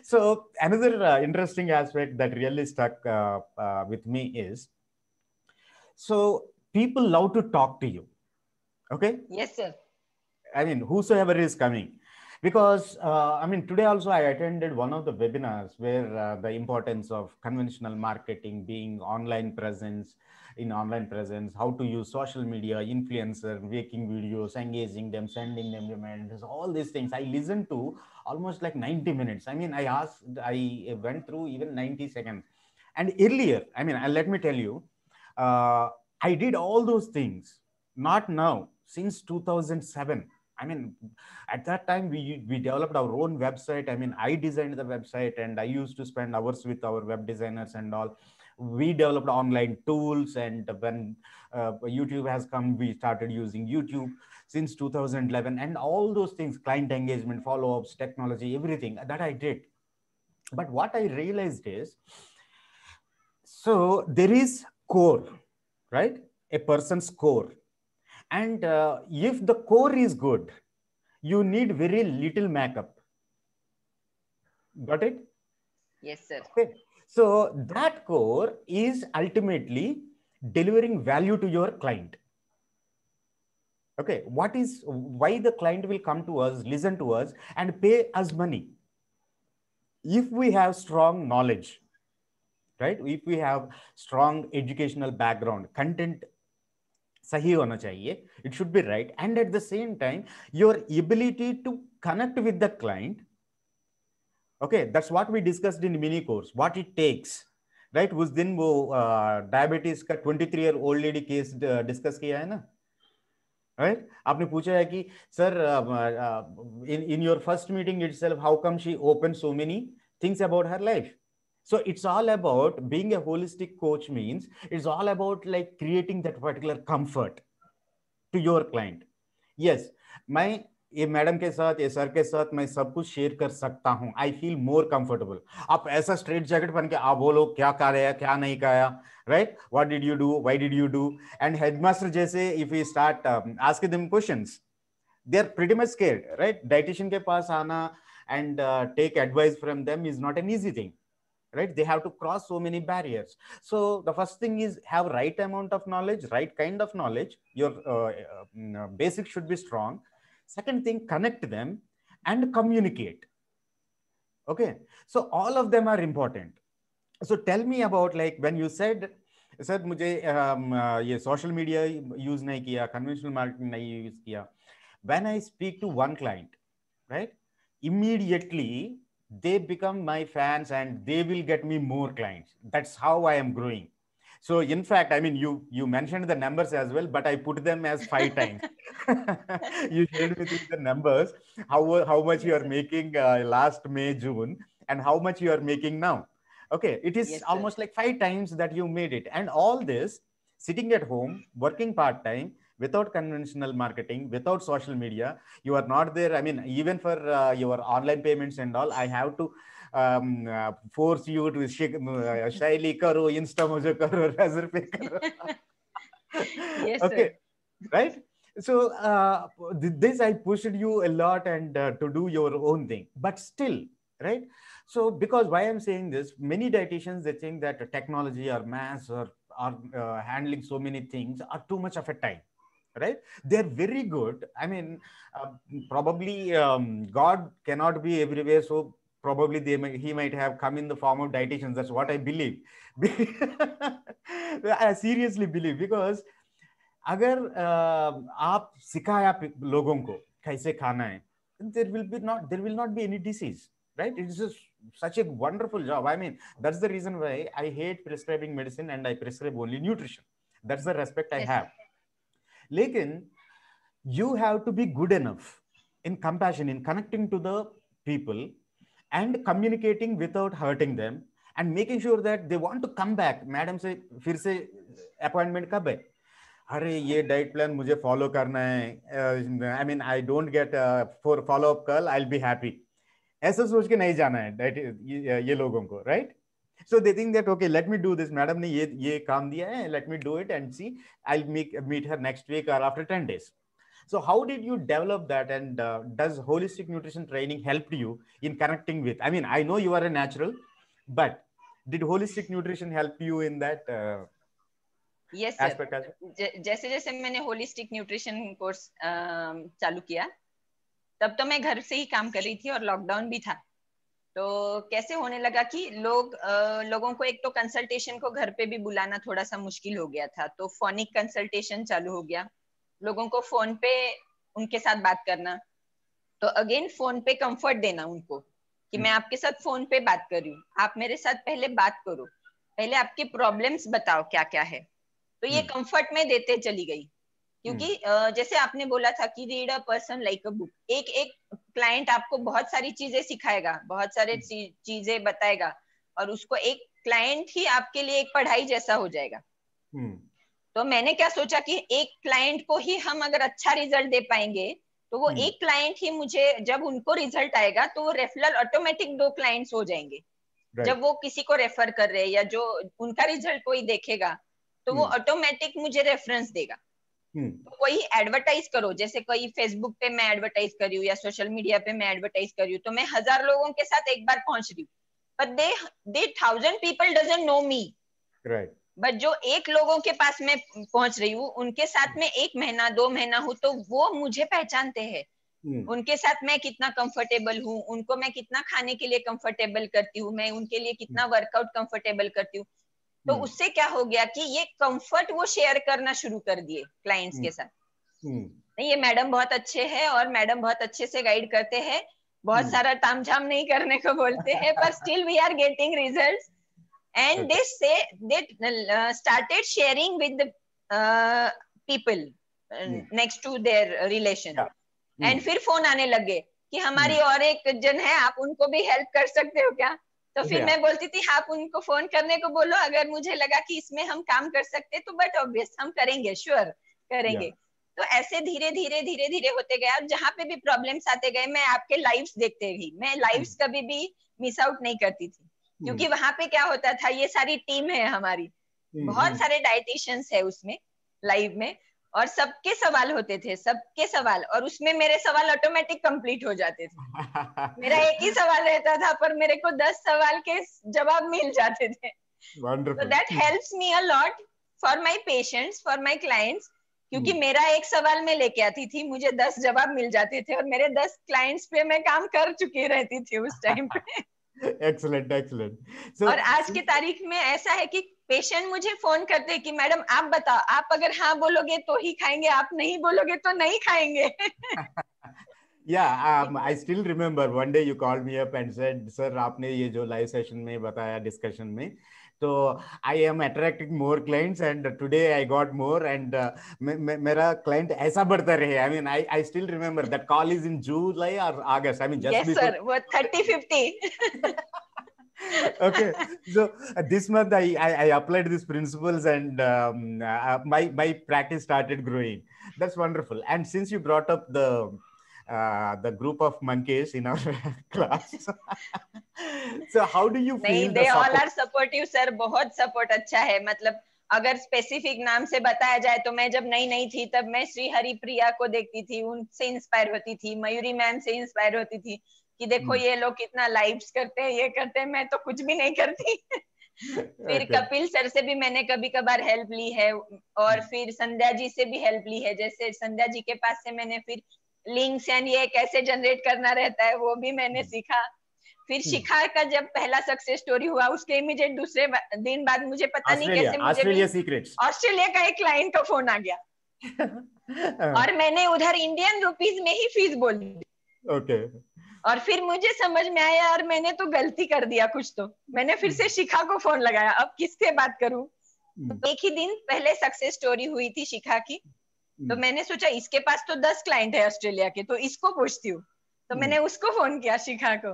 Speaker 2: So another interesting aspect that really stuck with me is, so people love to talk to you. Okay.
Speaker 5: Yes, sir.
Speaker 2: I mean, whosoever is coming. Because, I mean, today also I attended one of the webinars where the importance of conventional marketing, being online presence, how to use social media, influencer, making videos, engaging them, sending them emails, all these things. I listened to almost like 90 minutes. I mean, I went through even 90 seconds. And earlier, I mean, let me tell you, I did all those things, not now, since 2007. I mean, at that time, we developed our own website. I mean, I designed the website and I used to spend hours with our web designers and all. We developed online tools. And when YouTube has come, we started using YouTube since 2011. And all those things, client engagement, follow-ups, technology, everything that I did. But what I realized is, so there is core, right? A person's core. And if the core is good, you need very little makeup. Got it?
Speaker 5: Yes, sir.
Speaker 2: Okay. So that core is ultimately delivering value to your client. Okay. Why the client will come to us, listen to us, and pay us money? If we have strong knowledge, right? If we have strong educational background, content sahi hona chahiye, it should be right. And at the same time, your ability to connect with the client. Okay, that's what we discussed in mini course, what it takes, right? उस दिन वो diabetes का 23-year-old lady case discuss किया है ना, right? आपने पूछा है कि sir, in your first meeting itself, how come she opened so many things about her life? So it's all about being a holistic coach means it's all about like creating that particular comfort to your client. Yes, मैं ये madam के साथ, ये sir के साथ मैं सब कुछ शेयर कर सकता हूँ. I feel more comfortable. आप ऐसा स्ट्रेट जैकेट पहन के आप बोलो क्या कराया, क्या नहीं कराया, right? What did you do? Why did you do? And headmaster जैसे if we start asking them questions, they're pretty much scared, right? Dietitian के पास आना and take advice from them is not an easy thing. Right? They have to cross so many barriers. So the first thing is have right amount of knowledge, right kind of knowledge. Your basics should be strong. Second thing, connect them and communicate. Okay. So all of them are important. So tell me about, like, when you said, sir मुझे ये social media use नहीं किया, conventional marketing नहीं use किया. When I speak to one client, right, immediately they become my fans and they will get me more clients. That's how I am growing. So in fact, I mean, you mentioned the numbers as well, but I put them as 5 times. You shared with me the numbers, how much you are making last May, June, and how much you are making now. Okay, it is almost like 5 times that you made it. And all this sitting at home, working part-time, without conventional marketing, without social media. You are not there. I mean, even for your online payments and all, I have to force you to Shaili karo, Insta mujhe karo, Razor Pay karo.
Speaker 5: Yes,
Speaker 2: okay,
Speaker 5: sir.
Speaker 2: Right? So this I pushed you a lot and to do your own thing, but still, right? So because why I'm saying this, many dietitians, they think that technology or maths or handling so many things are too much of a time, right? They're very good. I mean, probably God cannot be everywhere, so probably he might have come in the form of dietitians. That's what I believe. I seriously believe, because अगर आप सिखाया लोगों को कैसे खाना है, there will not be any disease, right? It's just such a wonderful job. I mean, that's the reason why I hate prescribing medicine and I prescribe only nutrition. That's the respect I have. Lekin you have to be good enough in compassion, in connecting to the people and communicating without hurting them and making sure that they want to come back. Madam से फिर से appointment कब है? अरे ये diet plan मुझे follow करना है, I mean I don't get for follow up call, I will be happy. ऐसा सोच के नहीं जाना है डाइट ये लोगों को, right? So they think that, okay, let me do this. Madam ने ये काम दिया है, let me do it and see. I'll meet her next week or after 10 days. So how did you develop that, and does holistic nutrition training help you in connecting with? I mean, I know you are a natural, but did holistic nutrition help you in that aspect as well?
Speaker 5: जैसे जैसे मैंने holistic nutrition course चालू किया, तब तो मैं घर से ही काम कर रही थी और लॉकडाउन भी था. तो कैसे होने लगा कि लोगों को एक तो कंसल्टेशन को घर पे भी बुलाना थोड़ा सा मुश्किल हो गया था, तो फोनिक कंसल्टेशन चालू हो गया. लोगों को फोन पे उनके साथ बात करना, तो अगेन फोन पे कंफर्ट देना उनको कि मैं आपके साथ फोन पे बात कर रही हूँ, आप मेरे साथ पहले बात करो, पहले आपके प्रॉब्लम्स बताओ क्या क्या है. तो ये कंफर्ट में देते चली गई, क्योंकि जैसे आपने बोला था कि read a person like a book. एक क्लाइंट आपको बहुत सारी चीजें सिखाएगा, बहुत सारे चीजें बताएगा, और उसको एक क्लाइंट ही आपके लिए एक पढ़ाई जैसा हो जाएगा. तो मैंने क्या सोचा कि एक क्लाइंट को ही हम अगर अच्छा रिजल्ट दे पाएंगे, तो वो एक क्लाइंट ही मुझे, जब उनको रिजल्ट आएगा तो वो रेफरल ऑटोमेटिक 2 क्लाइंट्स हो जाएंगे. जब वो किसी को रेफर कर रहे हैं या जो उनका रिजल्ट कोई देखेगा, तो वो ऑटोमेटिक मुझे रेफरेंस देगा. तो कोई एडवर्टाइज करो, जैसे कोई फेसबुक पे मैं एडवर्टाइज कर रही हूँ या सोशल मीडिया पे मैं एडवर्टाइज कर रही हूँ, तो मैं 1000 लोगों के साथ एक बार पहुंच रही हूँ, but they 1000 people doesn't know me, right? But जो एक लोगों के पास मैं पहुंच रही हूँ, उनके साथ में 1 महीना 2 महीना हूँ, तो वो मुझे पहचानते हैं. उनके साथ मैं कितना कंफर्टेबल हूँ, उनको मैं कितना खाने के लिए कंफर्टेबल करती हूँ, मैं उनके लिए कितना वर्कआउट कंफर्टेबल करती हूँ. तो उससे क्या हो गया कि ये कंफर्ट वो शेयर करना शुरू कर दिए क्लाइंट्स के साथ. नहीं, ये मैडम बहुत अच्छे हैं और मैडम बहुत अच्छे से गाइड करते हैं, बहुत सारा तामझाम नहीं करने को बोलते हैं, पर still we are getting results. And they say they started sharing with people next to their relation. एंड फिर फोन आने लगे कि हमारी और एक जन है, आप उनको भी हेल्प कर सकते हो क्या? तो फिर मैं बोलती थी आप उनको फोन करने को बोलो, अगर मुझे लगा कि इसमें हम काम कर सकते तो बट ऑब्वियस हम करेंगे, श्योर करेंगे. तो ऐसे धीरे धीरे धीरे धीरे होते गए. अब जहाँ पे भी प्रॉब्लम्स आते गए, मैं आपके लाइव्स देखते गई. मैं लाइव्स कभी भी मिस आउट नहीं करती थी, क्योंकि वहां पे क्या होता था, ये सारी टीम है हमारी, बहुत सारे डाइटिशियंस है उसमें लाइव में, और सबके सवाल होते थे, सबके सवाल, और उसमें मेरे सवाल ऑटोमेटिक कंप्लीट हो जाते थे. मेरा एक ही सवाल रहता था, पर मेरे को 10 सवाल के जवाब मिल जाते थे. So that helps me a lot for my patients, for my clients, क्योंकि मेरा एक सवाल मैं लेके आती थी, मुझे 10 जवाब मिल जाते थे, और मेरे 10 क्लाइंट्स पे मैं काम कर चुकी रहती थी उस टाइम पे.
Speaker 2: Excellent, excellent. So,
Speaker 5: और आज की तारीख में ऐसा है कि पेशेंट मुझे फोन करते हैं कि मैडम आप बताओ, आप अगर हाँ बोलोगे तो ही खाएंगे, आप नहीं बोलोगे तो नहीं खाएंगे.
Speaker 2: yeah, I still remember one day you called me up and said, "Sir, आपने ये जो live session में बताया discussion में, तो I am attracting more clients and today I got more and मेरा client ऐसा बढ़ता रहे." I mean, I still remember that call is in July or August. I mean, just
Speaker 5: Yes
Speaker 2: before.
Speaker 5: sir, वो 30-50.
Speaker 2: Okay, so this month I applied these principles and my practice started growing. That's wonderful. And since you brought up the group of monkeys in our class, so how do you
Speaker 5: नहीं,
Speaker 2: feel
Speaker 5: they
Speaker 2: the
Speaker 5: all
Speaker 2: support?
Speaker 5: are supportive sir, बहुत support अच्छा है. मतलब अगर specific नाम से बताया जाए तो मैं जब नई नई थी तब मैं श्री हरिप्रिया को देखती थी, उनसे इंस्पायर होती थी, मयूरी मैम से इंस्पायर होती थी कि देखो ये लोग कितना लाइव्स करते हैं, ये करते हैं, मैं तो कुछ भी नहीं करती. फिर
Speaker 2: Okay.
Speaker 5: कपिल सर से भी मैंने कभी कभार हेल्प ली है, और फिर संध्या जी से भी हेल्प ली है. जैसे संध्या जी के पास से मैंने फिर लिंक्स एंड ये कैसे जनरेट करना रहता है वो भी मैंने सीखा. फिर शिखा का जब पहला सक्सेस स्टोरी हुआ उसके इमीडिएट दूसरे दिन बाद मुझे पता नहीं कैसे मुझे
Speaker 2: Australia Secrets.
Speaker 5: ऑस्ट्रेलिया का एक क्लाइंट का फोन आ गया और मैंने उधर इंडियन रुपीज में ही फीस बोल दी.
Speaker 2: Okay.
Speaker 5: और फिर मुझे समझ में आया यार मैंने तो गलती कर दिया कुछ, तो मैंने फिर से शिखा को फोन लगाया, अब किससे बात करूं. एक ही दिन पहले सक्सेस स्टोरी हुई थी शिखा की, तो मैंने सोचा इसके पास तो 10 क्लाइंट है ऑस्ट्रेलिया के, तो इसको पूछती हूँ. तो मैंने उसको फोन किया शिखा को,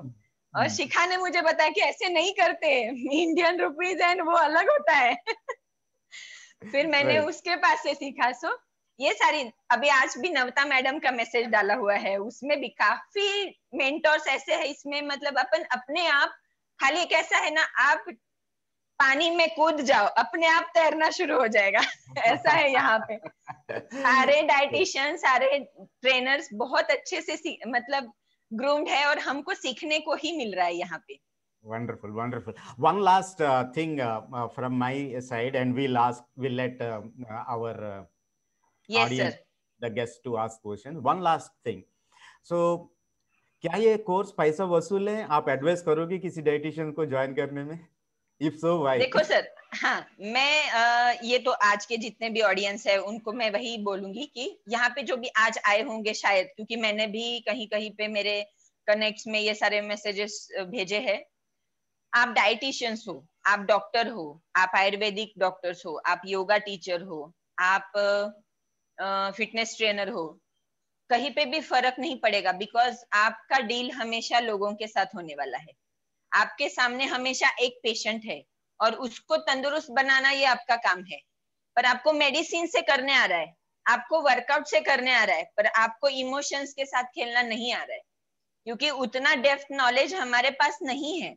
Speaker 5: और शिखा ने मुझे बताया कि ऐसे नहीं करते, इंडियन रुपीज एंड वो अलग होता है. फिर मैंने उसके पास से सीखा. सो ये सारी अभी आज भी नवता मैडम का मैसेज डाला हुआ है, उसमें भी काफी मेंटर्स ऐसे है इसमें. मतलब अपन अपने आप खाली एक ऐसा है ना, आप पानी में कूद जाओ अपने आप तैरना शुरू हो जाएगा. ऐसा है यहाँ पे. सारे डाइटिशियन सारे ट्रेनर्स बहुत अच्छे से मतलब ग्रूम्ड है और हमको सीखने को ही मिल रहा है यहाँ पे.
Speaker 2: Wonderful, wonderful. One last thing from my side, and we'll let our
Speaker 5: yes
Speaker 2: audience,
Speaker 5: sir,
Speaker 2: the guests to ask questions. One last thing. So, क्या ये कोर्स पैसा वसूल है? आप एडवाइस करोगे किसी डाइटिशियन को ज्वाइन करने में? If so, why?
Speaker 5: देखो सर, हाँ मैं ये तो आज के जितने भी ऑडियंस है उनको मैं वही बोलूंगी कि यहाँ पे जो भी आज आए होंगे शायद, क्योंकि मैंने भी कहीं कहीं पे मेरे कनेक्ट्स में ये सारे मैसेजेस भेजे हैं. आप डाइटिशियंस हो, आप डॉक्टर हो, आप आयुर्वेदिक डॉक्टर्स हो, आप योगा टीचर हो, आप फिटनेस ट्रेनर हो, कहीं पे भी फर्क नहीं पड़ेगा, बिकॉज आपका डील हमेशा लोगों के साथ होने वाला है. आपके सामने हमेशा एक पेशेंट है और उसको तंदुरुस्त बनाना ये आपका काम है. पर आपको मेडिसिन से करने आ रहा है, आपको वर्कआउट से करने आ रहा है, पर आपको इमोशंस के साथ खेलना नहीं आ रहा है, क्योंकि उतना डेप्थ नॉलेज हमारे पास नहीं है.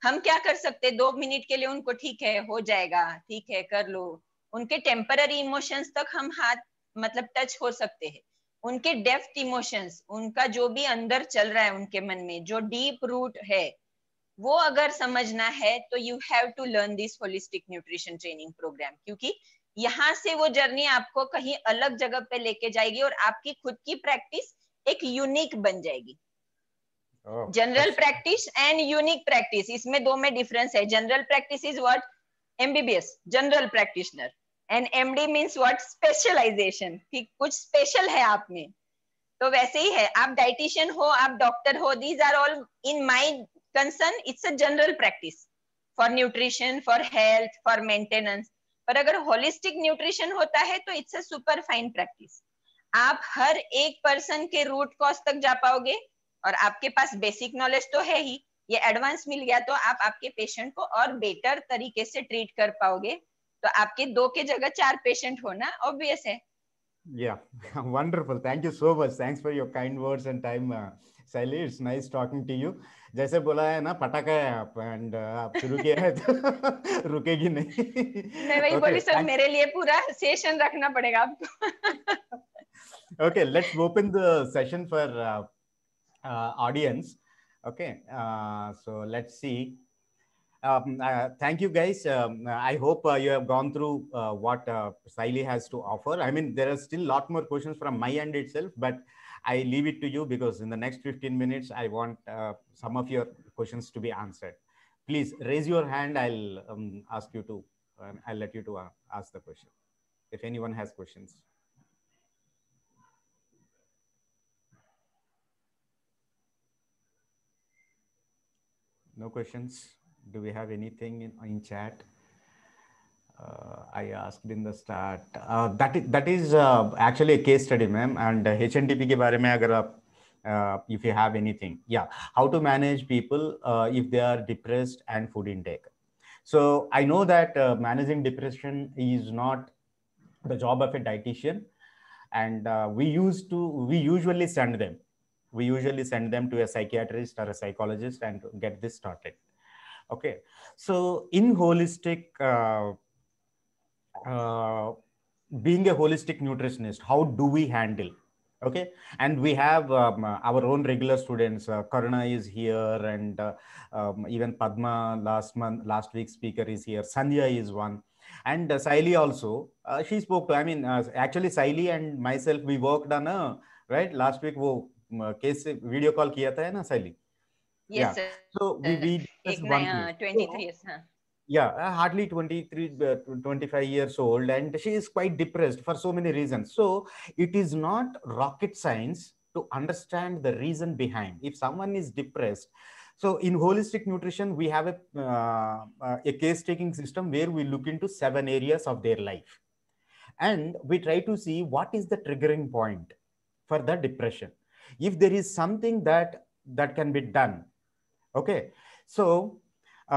Speaker 5: हम क्या कर सकते, 2 मिनट के लिए उनको ठीक है हो जाएगा, ठीक है कर लो, उनके टेम्पररी इमोशंस तक हम हाथ मतलब टच हो सकते हैं. उनके डेप्थ इमोशंस, उनका जो भी अंदर चल रहा है उनके मन में जो डीप रूट है, वो अगर समझना है तो you have to learn this holistic nutrition training program, क्योंकि यहाँ से वो जर्नी आपको कहीं अलग जगह पे लेके जाएगी और आपकी खुद की प्रैक्टिस एक यूनिक बन जाएगी. General practice and unique practice, इसमें दो में डिफरेंस है. General practice is what, MBBS general practitioner, and MD means what, specialization, कि कुछ स्पेशल है आप में. तो वैसे ही है, आप डाइटिशियन हो, आप डॉक्टर हो, these are all in my concern, it's a general practice for nutrition, for health, for maintenance. पर अगर होलिस्टिक न्यूट्रिशन होता है तो it's a super fine practice. आप हर एक पर्सन के रूट कॉज तक जा पाओगे, और आपके पास बेसिक नॉलेज तो है ही, ये एडवांस मिल गया तो आप आपके पेशेंट को और बेटर तरीके से ट्रीट कर पाओगे. तो आपके 2 के जगह 4 पेशेंट होना ऑब्वियस है.
Speaker 2: Yeah, wonderful. Thank you so much. Thanks for your kind words and time, Sally. It's nice talking to you. जैसे बोला है ना, पटाखा है आप, and आप शुरू किया है तो रुकेगी नहीं.
Speaker 5: मैं वही बोली सर, मेरे लिए पूरा सेशन रखना पड़ेगा आपको.
Speaker 2: Okay, let's open the session for audience. Okay, so let's see. Thank you guys. I hope you have gone through what Saili has to offer. I mean, there are still a lot more questions from my end itself, but I leave it to you because in the next 15 minutes, I want some of your questions to be answered. Please raise your hand. I'll ask you to, I'll let you to ask the question if anyone has questions. No questions. Do we have anything in chat? I asked in the start. That is actually a case study, ma'am. And HNDP के बारे में अगर आप if you have anything, yeah, how to manage people if they are depressed and food intake. So I know that managing depression is not the job of a dietitian, and we usually send them. We usually send them to a psychiatrist or a psychologist and get this started. Okay, so in holistic. Being a holistic nutritionist, how do we handle? Okay, and we have our own regular students. Karuna is here, and even Padma last week's speaker is here. Sandhya is one, and Saili also. She spoke to. I mean, actually, Saili and myself, we worked on a right last week. वो case video call किया था है ना Saili?
Speaker 5: Yes,
Speaker 2: yeah.
Speaker 5: sir.
Speaker 2: So we discussed one case.
Speaker 5: 23 years. Huh?
Speaker 2: Yeah, hardly 23 25 years old, and she is quite depressed for so many reasons. So it is not rocket science to understand the reason behind. If someone is depressed, so in holistic nutrition we have a case taking system where we look into 7 areas of their life, and we try to see what is the triggering point for the depression. If there is something that can be done, okay, so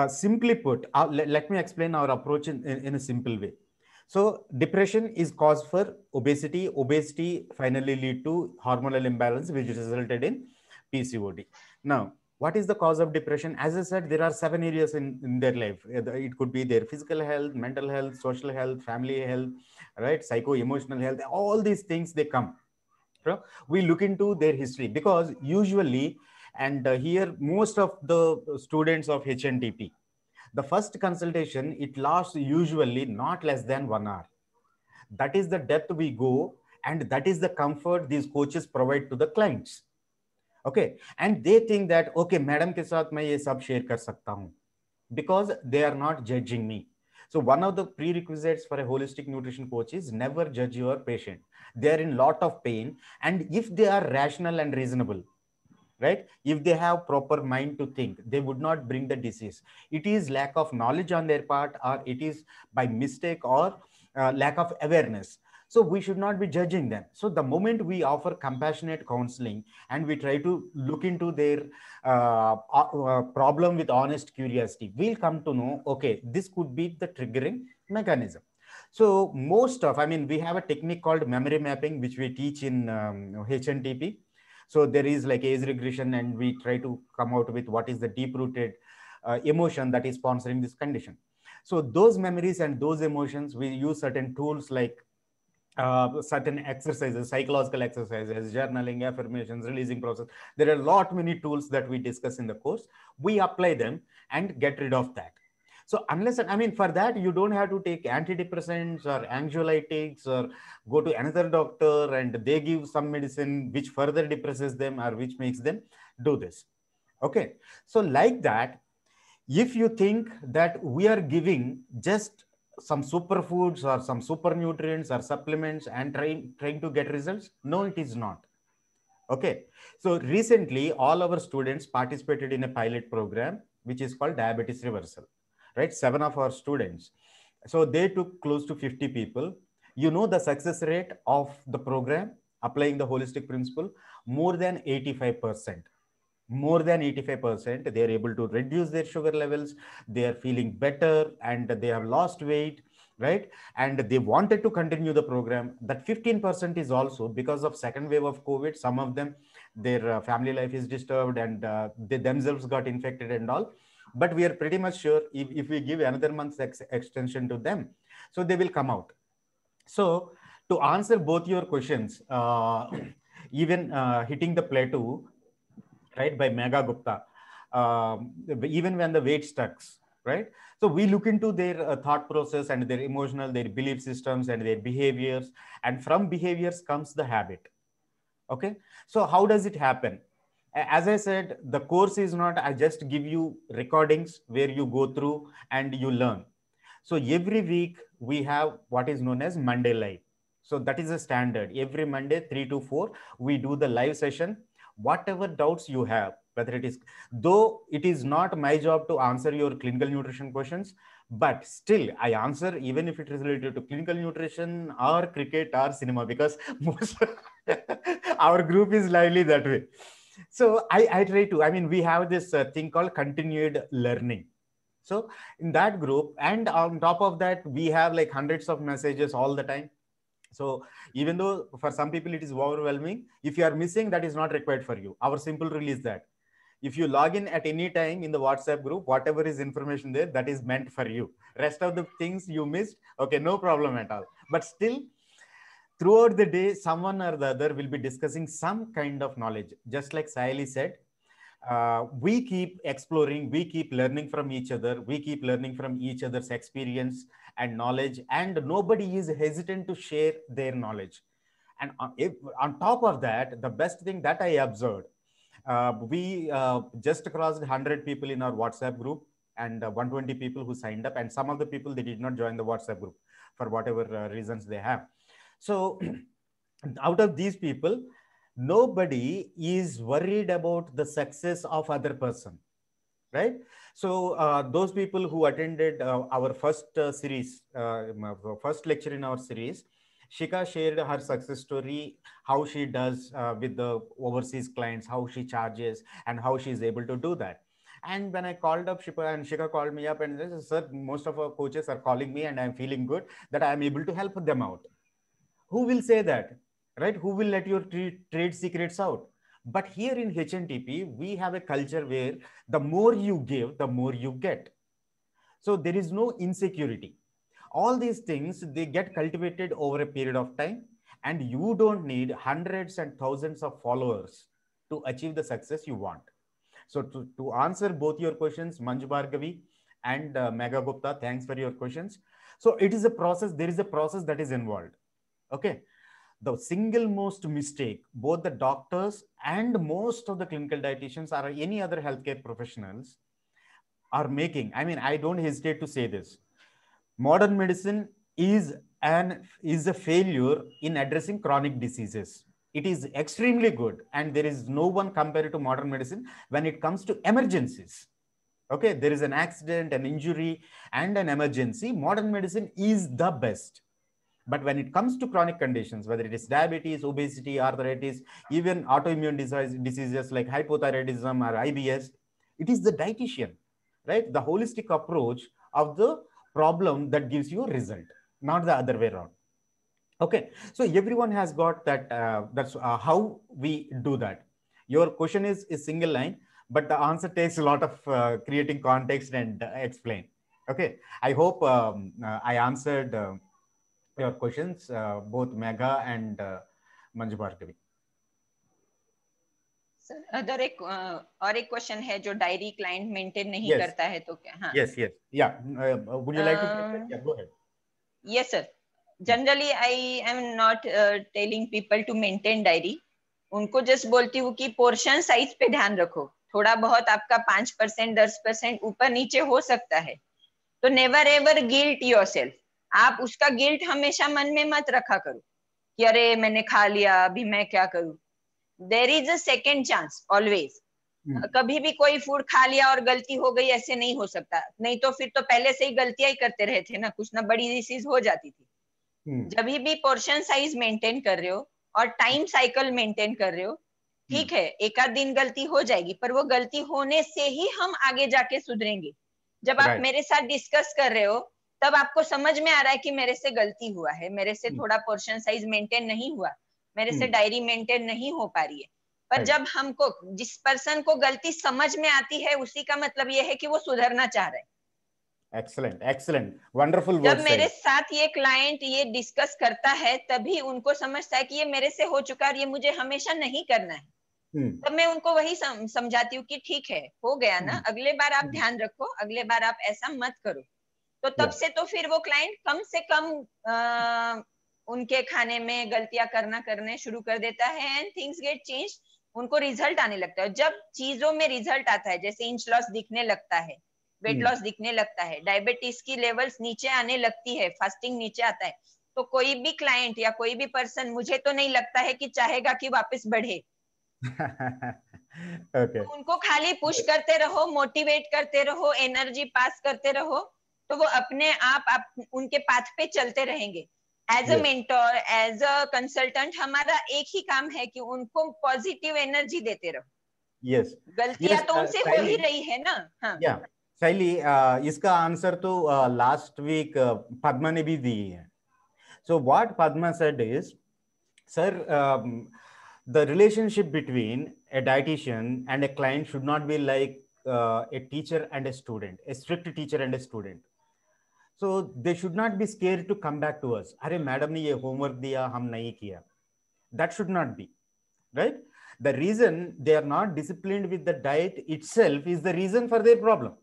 Speaker 2: simply put, let me explain our approach in a simple way. So depression is caused for obesity. Obesity finally lead to hormonal imbalance, which resulted in PCOD. Now, what is the cause of depression? As I said, there are 7 areas in their life. It could be their physical health, mental health, social health, family health, right? Psycho-emotional health. All these things, they come. We look into their history because usually, and here most of the students of HNTP, the first consultation, it lasts usually not less than 1 hour. That is the depth we go, and that is the comfort these coaches provide to the clients. Okay, and they think that okay, madam ke sath main ye sab share kar sakta hu, because they are not judging me. So one of the prerequisites for a holistic nutrition coach is never judge your patient. They are in lot of pain, and if they are rational and reasonable, right, if they have proper mind to think, they would not bring the disease. It is lack of knowledge on their part, or it is by mistake, or lack of awareness. So we should not be judging them. So the moment we offer compassionate counseling and we try to look into their problem with honest curiosity, we'll come to know, okay, this could be the triggering mechanism. So most of, I mean, we have a technique called memory mapping, which we teach in HNTP. So there is like age regression, and we try to come out with what is the deep-rooted emotion that is sponsoring this condition. So those memories and those emotions, we use certain tools like certain exercises, psychological exercises, journaling, affirmations, releasing process. There are a lot many tools that we discuss in the course. We apply them and get rid of that. So unless, I mean, for that, you don't have to take antidepressants or anxiolytics or go to another doctor and they give some medicine which further depresses them or which makes them do this. Okay. So like that, if you think that we are giving just some superfoods or some super nutrients or supplements and trying to get results, no, it is not. Okay. So recently, all our students participated in a pilot program, which is called Diabetes Reversal. Right, 7 of our students. So they took close to 50 people. You know the success rate of the program applying the holistic principle, more than 85%. More than 85%. They are able to reduce their sugar levels. They are feeling better and they have lost weight, right? And they wanted to continue the program. That 15% is also because of second wave of COVID. Some of them, their family life is disturbed and they themselves got infected and all. But we are pretty much sure if we give another month's extension to them, so they will come out. So to answer both your questions, even hitting the plateau, right, by Megha Gupta, even when the weight stucks, right? So we look into their thought process and their emotional, their belief systems and their behaviors. And from behaviors comes the habit. Okay. So how does it happen? as I said, the course is not, I just give you recordings where you go through and you learn. So every week we have what is known as Monday Live. So that is a standard. Every Monday, 3 to 4, we do the live session. Whatever doubts you have, whether it is, though it is not my job to answer your clinical nutrition questions, but still I answer even if it is related to clinical nutrition or cricket or cinema, because most our group is lively that way. So I try to, I mean, we have this thing called continued learning. So in that group, and on top of that, we have like hundreds of messages all the time. So even though for some people it is overwhelming, if you are missing, that is not required for you. Our simple rule is that if you log in at any time in the WhatsApp group, whatever is information there, that is meant for you. Rest of the things you missed, okay, no problem at all. But still, throughout the day, someone or the other will be discussing some kind of knowledge. Just like Sayali said, we keep exploring, we keep learning from each other, we keep learning from each other's experience and knowledge, and nobody is hesitant to share their knowledge. And on top of that, the best thing that I observed, we just crossed 100 people in our WhatsApp group, and 120 people who signed up, and some of the people, they did not join the WhatsApp group for whatever reasons they have. So out of these people, nobody is worried about the success of other person, right? So those people who attended our first series, first lecture in our series, Shika shared her success story, how she does with the overseas clients, how she charges, and how she is able to do that. And when I called up Shika, and Shika called me up and said, sir, most of our coaches are calling me and I'm feeling good that I'm able to help them out. Who will say that, right? Who will let your trade secrets out? But here in HNTP, we have a culture where the more you give, the more you get. So there is no insecurity. All these things, they get cultivated over a period of time, and you don't need hundreds and thousands of followers to achieve the success you want. So to answer both your questions, Manju Bhargavi and Megha Gupta, thanks for your questions. So it is a process. There is a process that is involved. Okay. The single most mistake both the doctors and most of the clinical dietitians or any other healthcare professionals are making, I mean, I don't hesitate to say this, modern medicine is a failure in addressing chronic diseases. It is extremely good, and there is no one compared to modern medicine when it comes to emergencies. Okay, there is an accident, an injury, and an emergency. Modern medicine is the best. But when it comes to chronic conditions, whether it is diabetes, obesity, arthritis, even autoimmune diseases like hypothyroidism or IBS, it is the dietitian, right? The holistic approach of the problem that gives you a result, not the other way around. Okay, so everyone has got that. That's how we do that. Your question is single line, but the answer takes a lot of creating context and explain. Okay, I hope I answered your questions, both Megha and Manju Bhargavi.
Speaker 5: Sir other एक और एक question है जो diary client maintain नहीं करता है तो क्या? हाँ,
Speaker 2: yes, yeah, would you like to take that? Yeah, go ahead.
Speaker 5: Yes sir, generally I am not telling people to maintain diary. उनको जस्ट बोलती हूँ कि पोर्शन साइज पे ध्यान रखो, थोड़ा बहुत आपका 5% 10% ऊपर नीचे हो सकता है, तो नेवर एवर गिल्ट योरसेल्फ. आप उसका गिल्ट हमेशा मन में मत रखा करो कि अरे मैंने खा लिया अभी मैं क्या करूं. There is a second chance always. कभी भी कोई फूड खा लिया और गलती हो गई ऐसे नहीं हो सकता, नहीं तो फिर तो पहले से ही गलतियां ही करते रहे थे ना, कुछ ना बड़ी डिसीज हो जाती थी. जब भी पोर्शन साइज मेंटेन कर रहे हो और टाइम साइकिल मेंटेन कर रहे हो, ठीक है एक आध दिन गलती हो जाएगी, पर वो गलती होने से ही हम आगे जाके सुधरेंगे. जब आप मेरे साथ डिस्कस कर रहे हो तब आपको समझ में आ रहा है कि मेरे से गलती हुआ है, मेरे से थोड़ा पोर्शन साइज मेंटेन नहीं हुआ, मेरे से डायरी मेंटेन नहीं हो पा रही है. पर जब हमको जिस पर्सन को गलती समझ में आती है उसी का मतलब ये है कि वो सुधरना चाह रहा है.
Speaker 2: Excellent, excellent, wonderful.
Speaker 5: जब मेरे साथ ये क्लाइंट ये डिस्कस करता है तभी उनको समझता है कि ये मेरे से हो चुका है और ये मुझे हमेशा नहीं करना है. तब मैं उनको वही समझाती हूँ कि ठीक है हो गया ना, अगले बार आप ध्यान रखो, अगले बार आप ऐसा मत करो. तो तब से तो फिर वो क्लाइंट कम से कम उनके खाने में गलतियां करने शुरू कर देता है एंड थिंग्स गेट चेंज. उनको रिजल्ट आने लगता है। जब चीजों में रिजल्ट आता है, जैसे इंच लॉस दिखने लगता है, वेट लॉस दिखने लगता है, डायबिटीज की लेवल्स नीचे आने लगती है, फास्टिंग नीचे आता है, तो कोई भी क्लाइंट या कोई भी पर्सन, मुझे तो नहीं लगता है कि चाहेगा कि वापस बढ़े।
Speaker 2: Okay.
Speaker 5: तो उनको खाली पुश करते रहो, मोटिवेट करते रहो, एनर्जी पास करते रहो, तो वो अपने आप उनके पाथ पे चलते रहेंगे। As a
Speaker 2: Yes.
Speaker 5: Mentor, as a consultant, हमारा एक ही काम है कि उनको पॉजिटिव एनर्जी देते रहो।
Speaker 2: Yes.
Speaker 5: गलतियां
Speaker 2: Yes.
Speaker 5: तो उनसे हो ही
Speaker 2: Saili,
Speaker 5: रही है ना। हाँ,
Speaker 2: yeah. Saili, इसका आंसर तो लास्ट वीक पद्मा ने भी दी है. So what Padma said is, sir, the relationship between a dietitian and a client should not be like a teacher and a student, a strict teacher and a student. So they should not be scared to come back to us. अरे madam ने ये homework दिया, हम नहीं किया. That should not be, right? The reason they are not disciplined with the diet itself is the reason for their problem.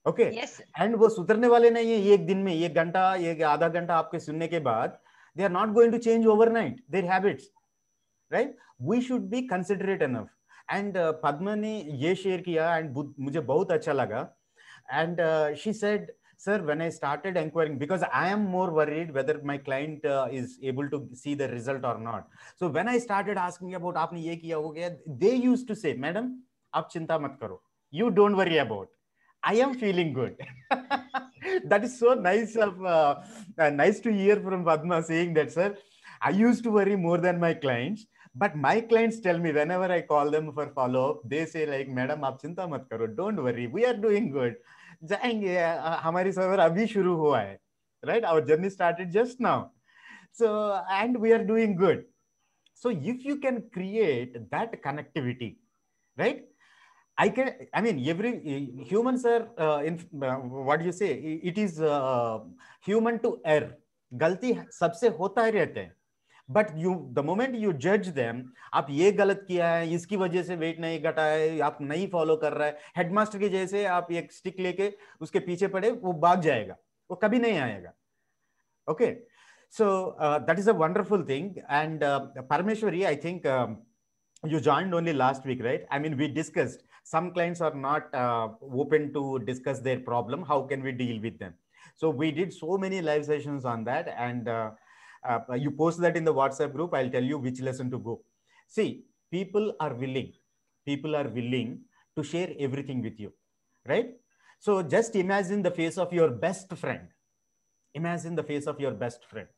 Speaker 2: Okay, and वो सुधरने वाले नहीं है एक दिन में, एक घंटा, एक आधा घंटा आपके सुनने के बाद. They are not going to change overnight their habits, right? We should be considerate enough. And Padma ने ये शेयर किया एंड मुझे बहुत अच्छा लगा. And she said, sir, when I started inquiring, because I am more worried whether my client is able to see the result or not. So when I started asking about आपने ये किया हो गया, they used to say, madam, आप चिंता मत करो, you don't worry about, I am feeling good. That is so nice of nice to hear from Padma saying that, sir, I used to worry more than my clients, but my clients tell me whenever I call them for follow up, they say like, madam, आप चिंता मत करो, don't worry, we are doing good. जाएंगे, हमारी सफर अभी शुरू हुआ है, right? Our journey started just now. So, and we are doing good. So if you can create that connectivity, right? I mean, every humans are, what do you say? It is human to err. गलती सबसे होता ही रहते हैं. But the moment you judge them, आप ये गलत किया है, इसकी वजह से वेट नहीं घटा है, आप नहीं फॉलो कर रहा है, हेडमास्टर के जैसे आप एक स्टिक लेके उसके पीछे पड़े, वो भाग जाएगा, वो कभी नहीं आएगा. Okay, so that is a wonderful thing. And Parameshwari, I think you joined only last week, right? I mean, we discussed some clients are not open to discuss their problem. How can we deal with them? So we did so many live sessions on that, and you post that in the WhatsApp group. I'll tell you which lesson to go. See, people are willing to share everything with you, right? So just imagine the face of your best friend. Imagine the face of your best friend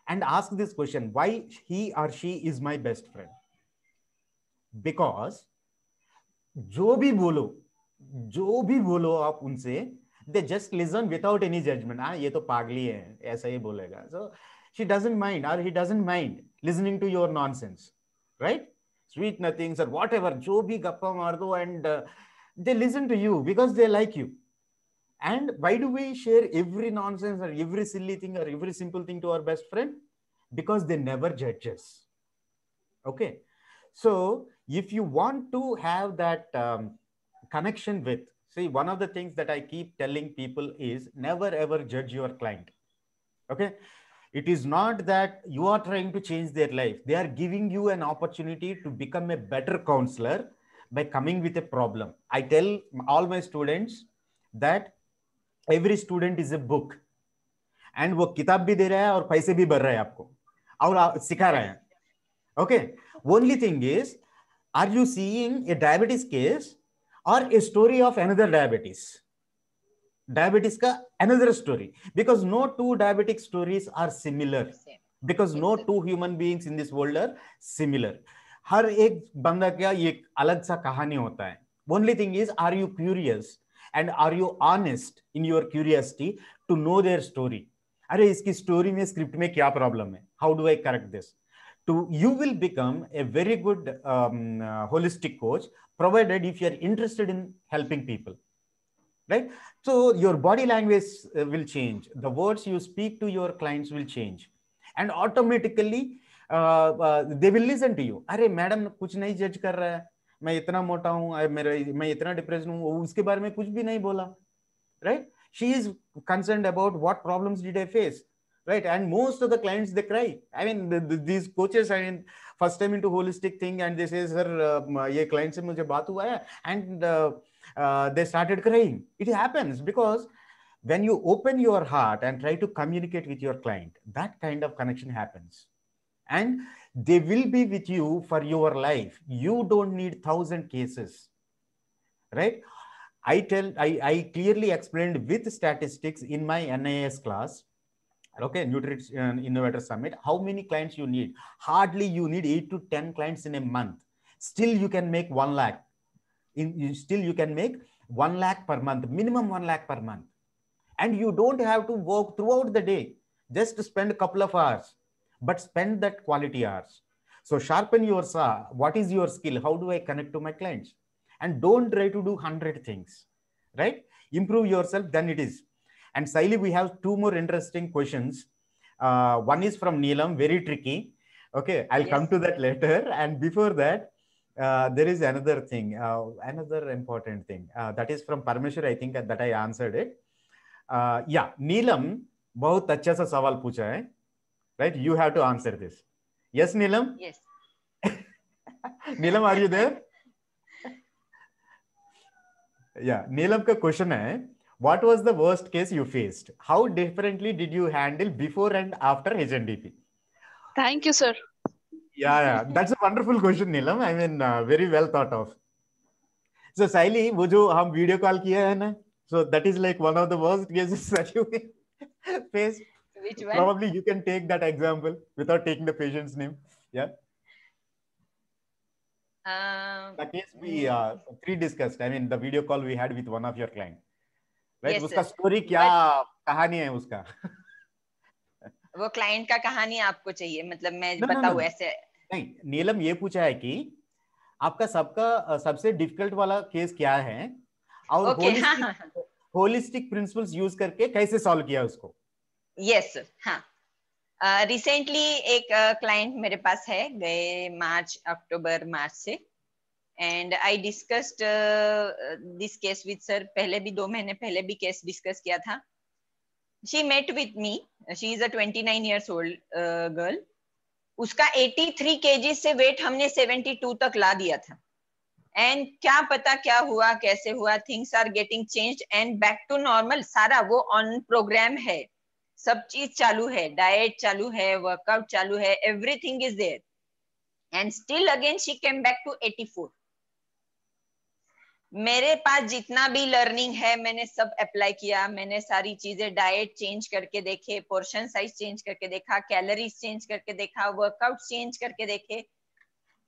Speaker 2: and ask this question: why he or she is my best friend? Because जो भी बोलो आप उनसे, they just listen without any judgment. हाँ, ये तो पागली है, ऐसा ही बोलेगा. So she doesn't mind, or he doesn't mind listening to your nonsense, right? Sweet nothings or whatever, जो भी गप्पा मार दो, and they listen to you because they like you. And why do we share every nonsense or every silly thing or every simple thing to our best friend? Because they never judge us. Okay, so if you want to have that connection with, see, one of the things that I keep telling people is never ever judge your client. Okay, it is not that you are trying to change their life. They are giving you an opportunity to become a better counselor by coming with a problem. I tell all my students that every student is a book, and वो किताब भी दे रहा है और पैसे भी भर रहा है आपको और सिखा रहा है. Okay, only thing is, are you seeing a diabetes case or a story of another diabetes का another story? Because no two diabetic stories are similar, because no two human beings in this world are similar. हर एक बंदा का एक अलग सा कहानी होता है. Only thing is, are you curious and are you honest in your curiosity to know their story? अरे इसकी स्टोरी में, स्क्रिप्ट में क्या प्रॉब्लम है, how do I correct this? You will become a very good holistic coach, provided if you are interested in helping people, right? So your body language will change, the words you speak to your clients will change, and automatically they will listen to you. अरे madam कुछ नहीं जज कर रहा है, मैं इतना मोटा हूँ, मैं इतना डिप्रेस्ड हूँ, उसके बारे में कुछ भी नहीं बोला, right? She is concerned about what problems did I face. right? And most of the clients, they cry. I mean, these coaches, I mean, first time into holistic thing, and they say, sir, ye client se mujhe baat hua hai, and they started crying. It happens because when you open your heart and try to communicate with your client, that kind of connection happens, and they will be with you for your life. You don't need 1,000 cases, right? I clearly explained with statistics in my NIS class, okay, Nutrition Innovator Summit, how many clients you need. Hardly you need 8 to 10 clients in a month. Still you can make 1 lakh. Still you can make 1 lakh per month, minimum 1 lakh per month. And you don't have to work throughout the day, just to spend a couple of hours, but spend that quality hours. So sharpen your saw. What is your skill? How do I connect to my clients? And don't try to do 100 things, right? Improve yourself, then it is. And Saili, we have 2 more interesting questions. One is from Neelam, very tricky. Okay, I'll come to that later. And before that, there is another thing, another important thing. That is from Parmeshwar, I think that I answered it. Yeah, Neelam, बहुत अच्छा सा सवाल पूछा है, right? You have to answer this. Yes, Neelam?
Speaker 5: Yes.
Speaker 2: Neelam, are you there? Yeah, Neelam का question है, what was the worst case you faced? How differently did you handle before and after HNDP?
Speaker 4: Thank you, sir.
Speaker 2: Yeah, that's a wonderful question, Neelam. I mean, very well thought of. So, Saili, वो जो हम video call किया है ना, so that is like one of the worst cases that you faced.
Speaker 5: Which one?
Speaker 2: Probably you can take that example without taking the patient's name. Yeah. The case we pre-discussed. I mean, the video call we had with one of your clients. Right?
Speaker 5: Yes,
Speaker 2: उसका story क्या कहानी है उसका?
Speaker 5: वो client का कहानी आपको चाहिए, मतलब मैं बताऊं ऐसे?
Speaker 2: नहीं, नीलम ये पूछा है कि आपका सबसे डिफिकल्ट वाला केस क्या है और होलिस्टिक प्रिंसिपल्स यूज करके कैसे सॉल्व किया उसको?
Speaker 5: यस, हाँ. रिसेंटली एक क्लाइंट मेरे पास है, गए अक्टूबर मार्च से, and I discussed this case with sir. पहले भी 2 महीने पहले भी केस डिस्कस किया था. She met with me. She is a 29 years old girl. उसका 83 kg से वेट हमने 72 तक ला दिया था. एंड क्या पता क्या हुआ, कैसे हुआ, things are getting changed and back to normal. सारा वो ऑन प्रोग्राम है, सब चीज चालू है, डाइट चालू है, वर्कआउट चालू है, everything is there, and still again she came back to 84. मेरे पास जितना भी लर्निंग है मैंने सब अप्लाई किया. मैंने सारी चीजें, डाइट चेंज करके देखे, पोर्शन साइज चेंज करके देखा, कैलोरीज चेंज करके देखा, वर्कआउट चेंज करके देखे,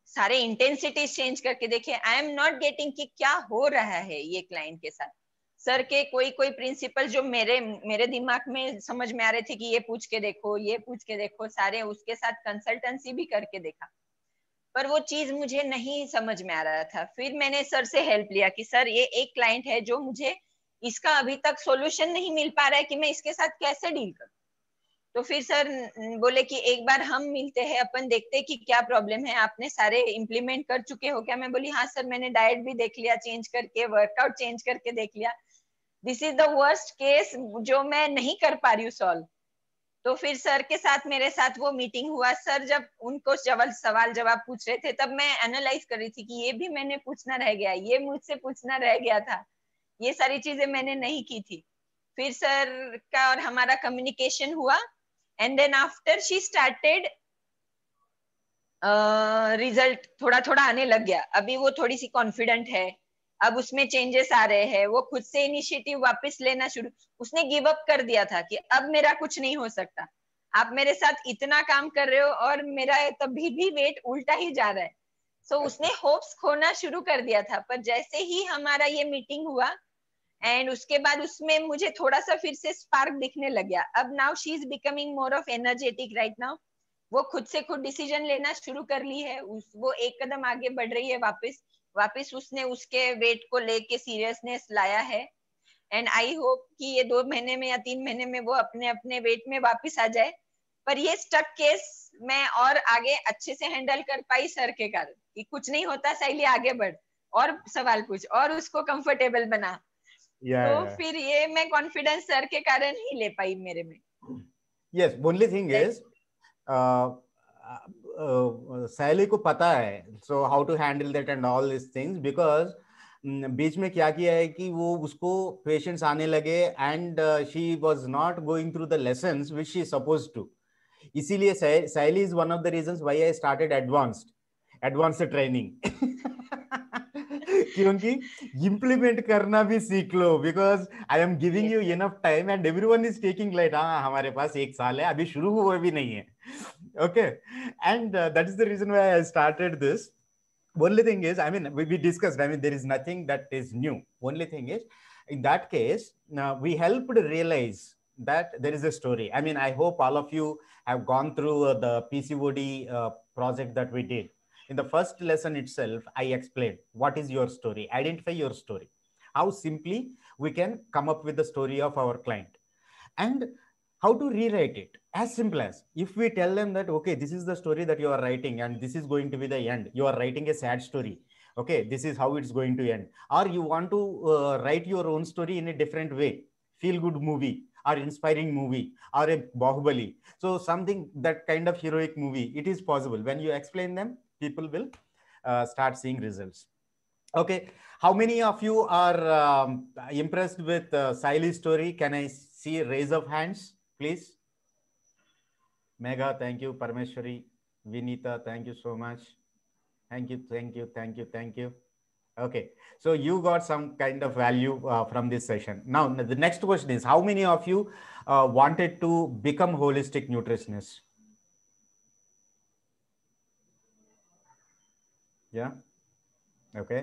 Speaker 5: सारे इंटेंसिटी चेंज करके देखे. आई एम नॉट गेटिंग कि क्या हो रहा है ये क्लाइंट के साथ. सर के कोई प्रिंसिपल जो मेरे दिमाग में समझ में आ रहे थे कि ये पूछ के देखो, ये पूछ के देखो, सारे उसके साथ कंसल्टेंसी भी करके देखा, पर वो चीज मुझे नहीं समझ में आ रहा था. फिर मैंने सर से हेल्प लिया कि सर ये एक क्लाइंट है जो मुझे इसका अभी तक सॉल्यूशन नहीं मिल पा रहा है कि मैं इसके साथ कैसे डील करूं. तो फिर सर बोले कि एक बार हम मिलते हैं, अपन देखते हैं कि क्या प्रॉब्लम है, आपने सारे इम्प्लीमेंट कर चुके हो क्या? मैं बोली हाँ सर, मैंने डाइट भी देख लिया चेंज करके, वर्कआउट चेंज करके देख लिया. This is the worst case जो मैं नहीं कर पा रही हूँ सॉल्व. तो फिर सर के साथ मेरे साथ वो मीटिंग हुआ. सर जब उनको सवाल जवाब पूछ रहे थे तब मैं एनालाइज कर रही थी कि ये भी मैंने पूछना रह गया, ये मुझसे पूछना रह गया था, ये सारी चीजें मैंने नहीं की थी. फिर सर का और हमारा कम्युनिकेशन हुआ, and then after she started, result थोड़ा थोड़ा आने लग गया. अभी वो थोड़ी सी कॉन्फिडेंट है, अब उसमें चेंजेस आ रहे हैं, वो खुद से इनिशिएटिव वापस लेना शुरू. उसने गिव अप कर दिया था कि अब मेरा कुछ नहीं हो सकता, आप मेरे साथ इतना काम कर रहे हो और मेरा तभी भी वेट उल्टा ही जा रहा है. सो उसने होप्स खोना शुरू कर दिया था. पर जैसे ही हमारा ये मीटिंग हुआ एंड उसके बाद उसमें मुझे थोड़ा सा फिर से स्पार्क दिखने लग गया. अब now she is becoming more of energetic right now. वो खुद से खुद डिसीजन लेना शुरू कर ली है. वो एक कदम आगे बढ़ रही है, वापस उसने उसके वेट को लेके सीरियसनेस लाया है. एंड आई होप कि ये 2 महीने में या 3 महीने में वो अपने अपने वेट में वापस आ जाए. पर ये स्टक केस मैं और आगे अच्छे से हैंडल कर पाई सर के कारण कि कुछ नहीं होता, साइली आगे बढ़ और सवाल पूछ और उसको कंफर्टेबल बना. तो फिर ये मैं कॉन्फिडेंस सर के कारण ही ले पाई मेरे में.
Speaker 2: Yes, only thing is सैली को पता है so how to handle that and all these things because बीच में क्या किया है कि वो उसको पेशेंट्स आने लगे and she was not going through the lessons which she supposed to. इसीलिए सैली is one of the reasons why I started advanced training. क्योंकि इम्प्लीमेंट करना भी सीख लो because I am giving you enough time and everyone is taking light हाँ हमारे पास 1 साल है अभी शुरू हुआ भी नहीं है okay and that is the reason why I started this only thing is I mean we discussed I mean there is nothing that is new only thing is in that case we helped realize that there is a story I mean I hope all of you have gone through the PCOD project that we did. In the first lesson itself, I explained what is your story, identify your story, how simply we can come up with the story of our client and how to rewrite it. As simple as if we tell them that, okay, this is the story that you are writing and this is going to be the end. You are writing a sad story. Okay, this is how it's going to end. Or you want to write your own story in a different way, feel good movie or inspiring movie or a Bahubali. So something that kind of heroic movie, it is possible. When you explain them, people will start seeing results. Okay, how many of you are impressed with Saily's story? Can I see a raise of hands, please? Megha, thank you. Parmeshwari, Vinita, thank you so much. Thank you, thank you, thank you, thank you. Okay, so you got some kind of value from this session. Now, the next question is, how many of you wanted to become holistic nutritionists? Yeah. Okay.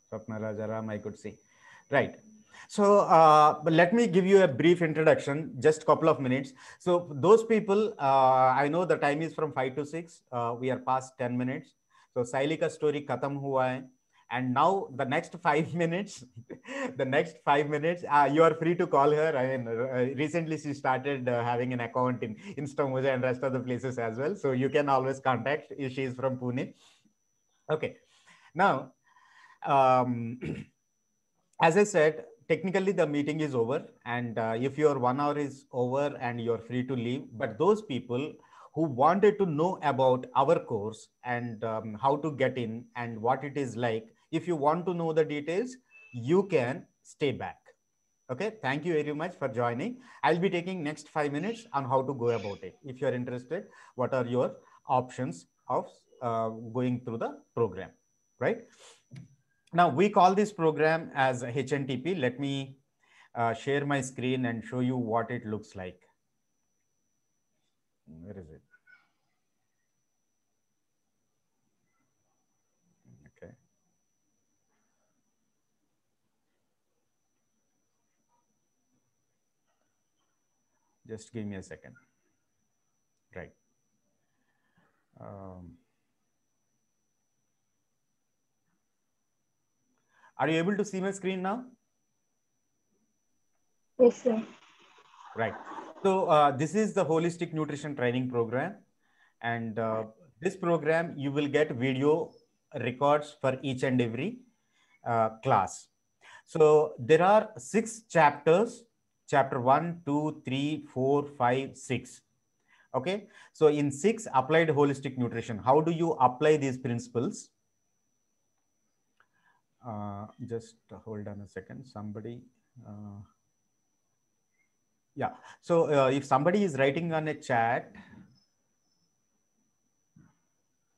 Speaker 2: Swapna Rajaram, I could see. Right. So let me give you a brief introduction, just a couple of minutes. So those people, I know the time is from 5 to 6. We are past 10 minutes. So Saili ka story khatam hua hai. And now the next 5 minutes, you are free to call her. I mean, recently she started having an account in InstaMoja and rest of the places as well. So you can always contact if she is from Pune. Okay. Now, as I said, technically the meeting is over and if your 1 hour is over and you're free to leave, but those people who wanted to know about our course and how to get in and what it is like, if you want to know the details, you can stay back. Okay, thank you very much for joining. I'll be taking next 5 minutes on how to go about it. If you're interested, what are your options of going through the program, right? Now, we call this program as HNTP. Let me share my screen and show you what it looks like. Where is it? Okay. Just give me a second. Right. Are you able to see my screen now?
Speaker 3: Yes, sir.
Speaker 2: Right. So this is the Holistic Nutrition Training Program. And this program, you will get video records for each and every class. So there are 6 chapters, chapter 1, 2, 3, 4, 5, 6. Okay. So in 6, applied holistic nutrition, how do you apply these principles? Just hold on a second. Somebody. Yeah. So if somebody is writing on a chat.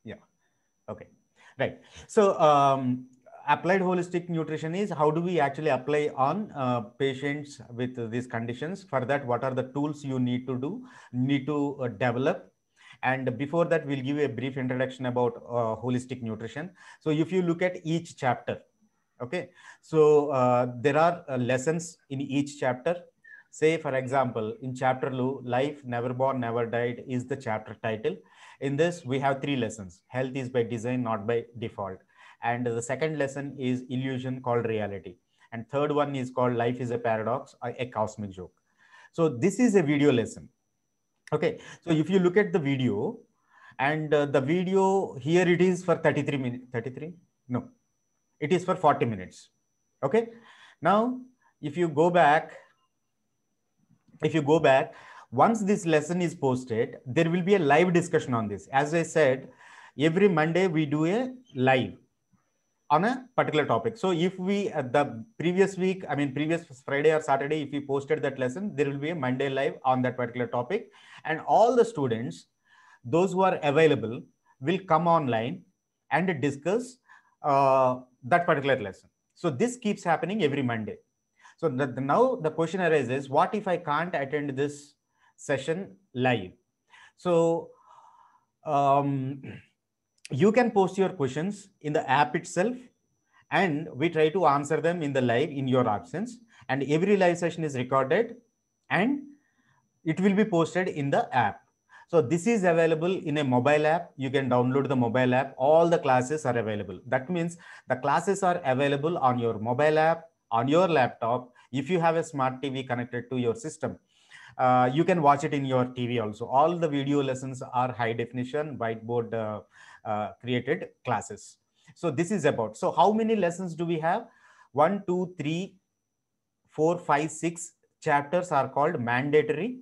Speaker 2: Yeah. Okay. Right. So applied holistic nutrition is how do we actually apply on patients with these conditions. For that, what are the tools you need to develop. And before that, we'll give you a brief introduction about holistic nutrition. So if you look at each chapter, okay, so there are lessons in each chapter. Say, for example, in chapter Life, Never Born, Never Died is the chapter title. In this, we have 3 lessons. Health is by design, not by default. And the second lesson is illusion called reality. And third one is called Life is a Paradox, a Cosmic Joke. So this is a video lesson. Okay, so if you look at the video, and the video here, it is for 33 minutes. 33? No, it is for 40 minutes. Okay, now if you go back, Once this lesson is posted, there will be a live discussion on this. As I said, every Monday we do a live on a particular topic. So if we the previous week, I mean previous Friday or Saturday, if we posted that lesson, there will be a Monday live on that particular topic, and all the students, those who are available, will come online and discuss that particular lesson. So this keeps happening every Monday. So now the question arises, what if I can't attend this session live? So you can post your questions in the app itself, and we try to answer them in the live in your absence. And every live session is recorded and it will be posted in the app. So this is available in a mobile app. You can download the mobile app. All the classes are available. That means the classes are available on your mobile app, on your laptop. If you have a smart TV connected to your system, you can watch it in your TV also. All the video lessons are high definition, whiteboard created classes. So this is about. So how many lessons do we have? 1, 2, 3, 4, 5, 6 chapters are called mandatory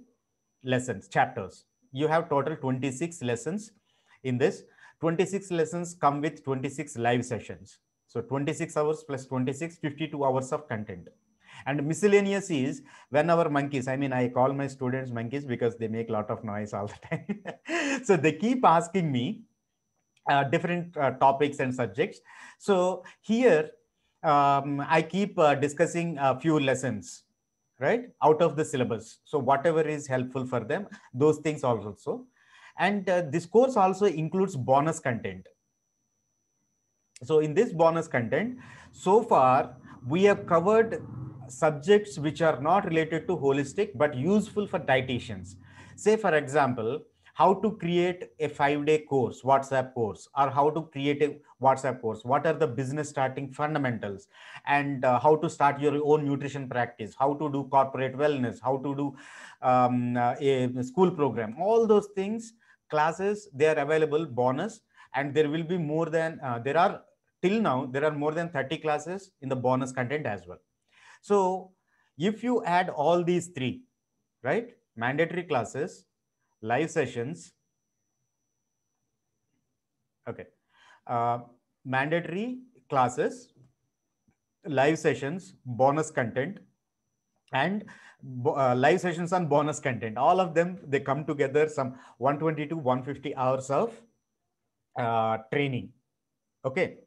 Speaker 2: lessons, chapters. You have total 26 lessons in this. 26 lessons come with 26 live sessions. So 26 hours plus 26, 52 hours of content. And miscellaneous is when our monkeys, I mean, I call my students monkeys because they make a lot of noise all the time. So they keep asking me different topics and subjects. So here I keep discussing a few lessons, right, out of the syllabus. So whatever is helpful for them, those things also. And this course also includes bonus content. So in this bonus content, so far we have covered subjects which are not related to holistic but useful for dietitians. Say for example, how to create a 5-day course, WhatsApp course, or how to create a WhatsApp course, what are the business starting fundamentals, and how to start your own nutrition practice, how to do corporate wellness, how to do a school program. All those things, classes, they are available bonus, and there will be more than, till now, there are more than 30 classes in the bonus content as well. So if you add all these three, right, mandatory classes, live sessions, okay, mandatory classes, live sessions, bonus content, and live sessions on bonus content, all of them, they come together, some 120 to 150 hours of training. Okay.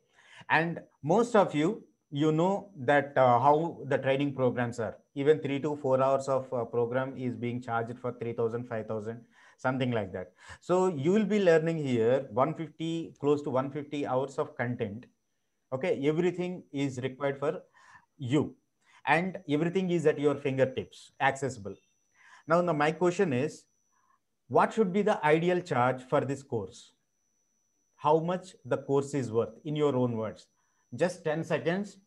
Speaker 2: And most of you, you know that how the training programs are. Even 3 to 4 hours of program is being charged for 3,000, 5,000, something like that. So you will be learning here 150, close to 150 hours of content. Okay, everything is required for you, and everything is at your fingertips, accessible. Now, my question is, what should be the ideal charge for this course? How much the course is worth in your own words? Just 10 seconds.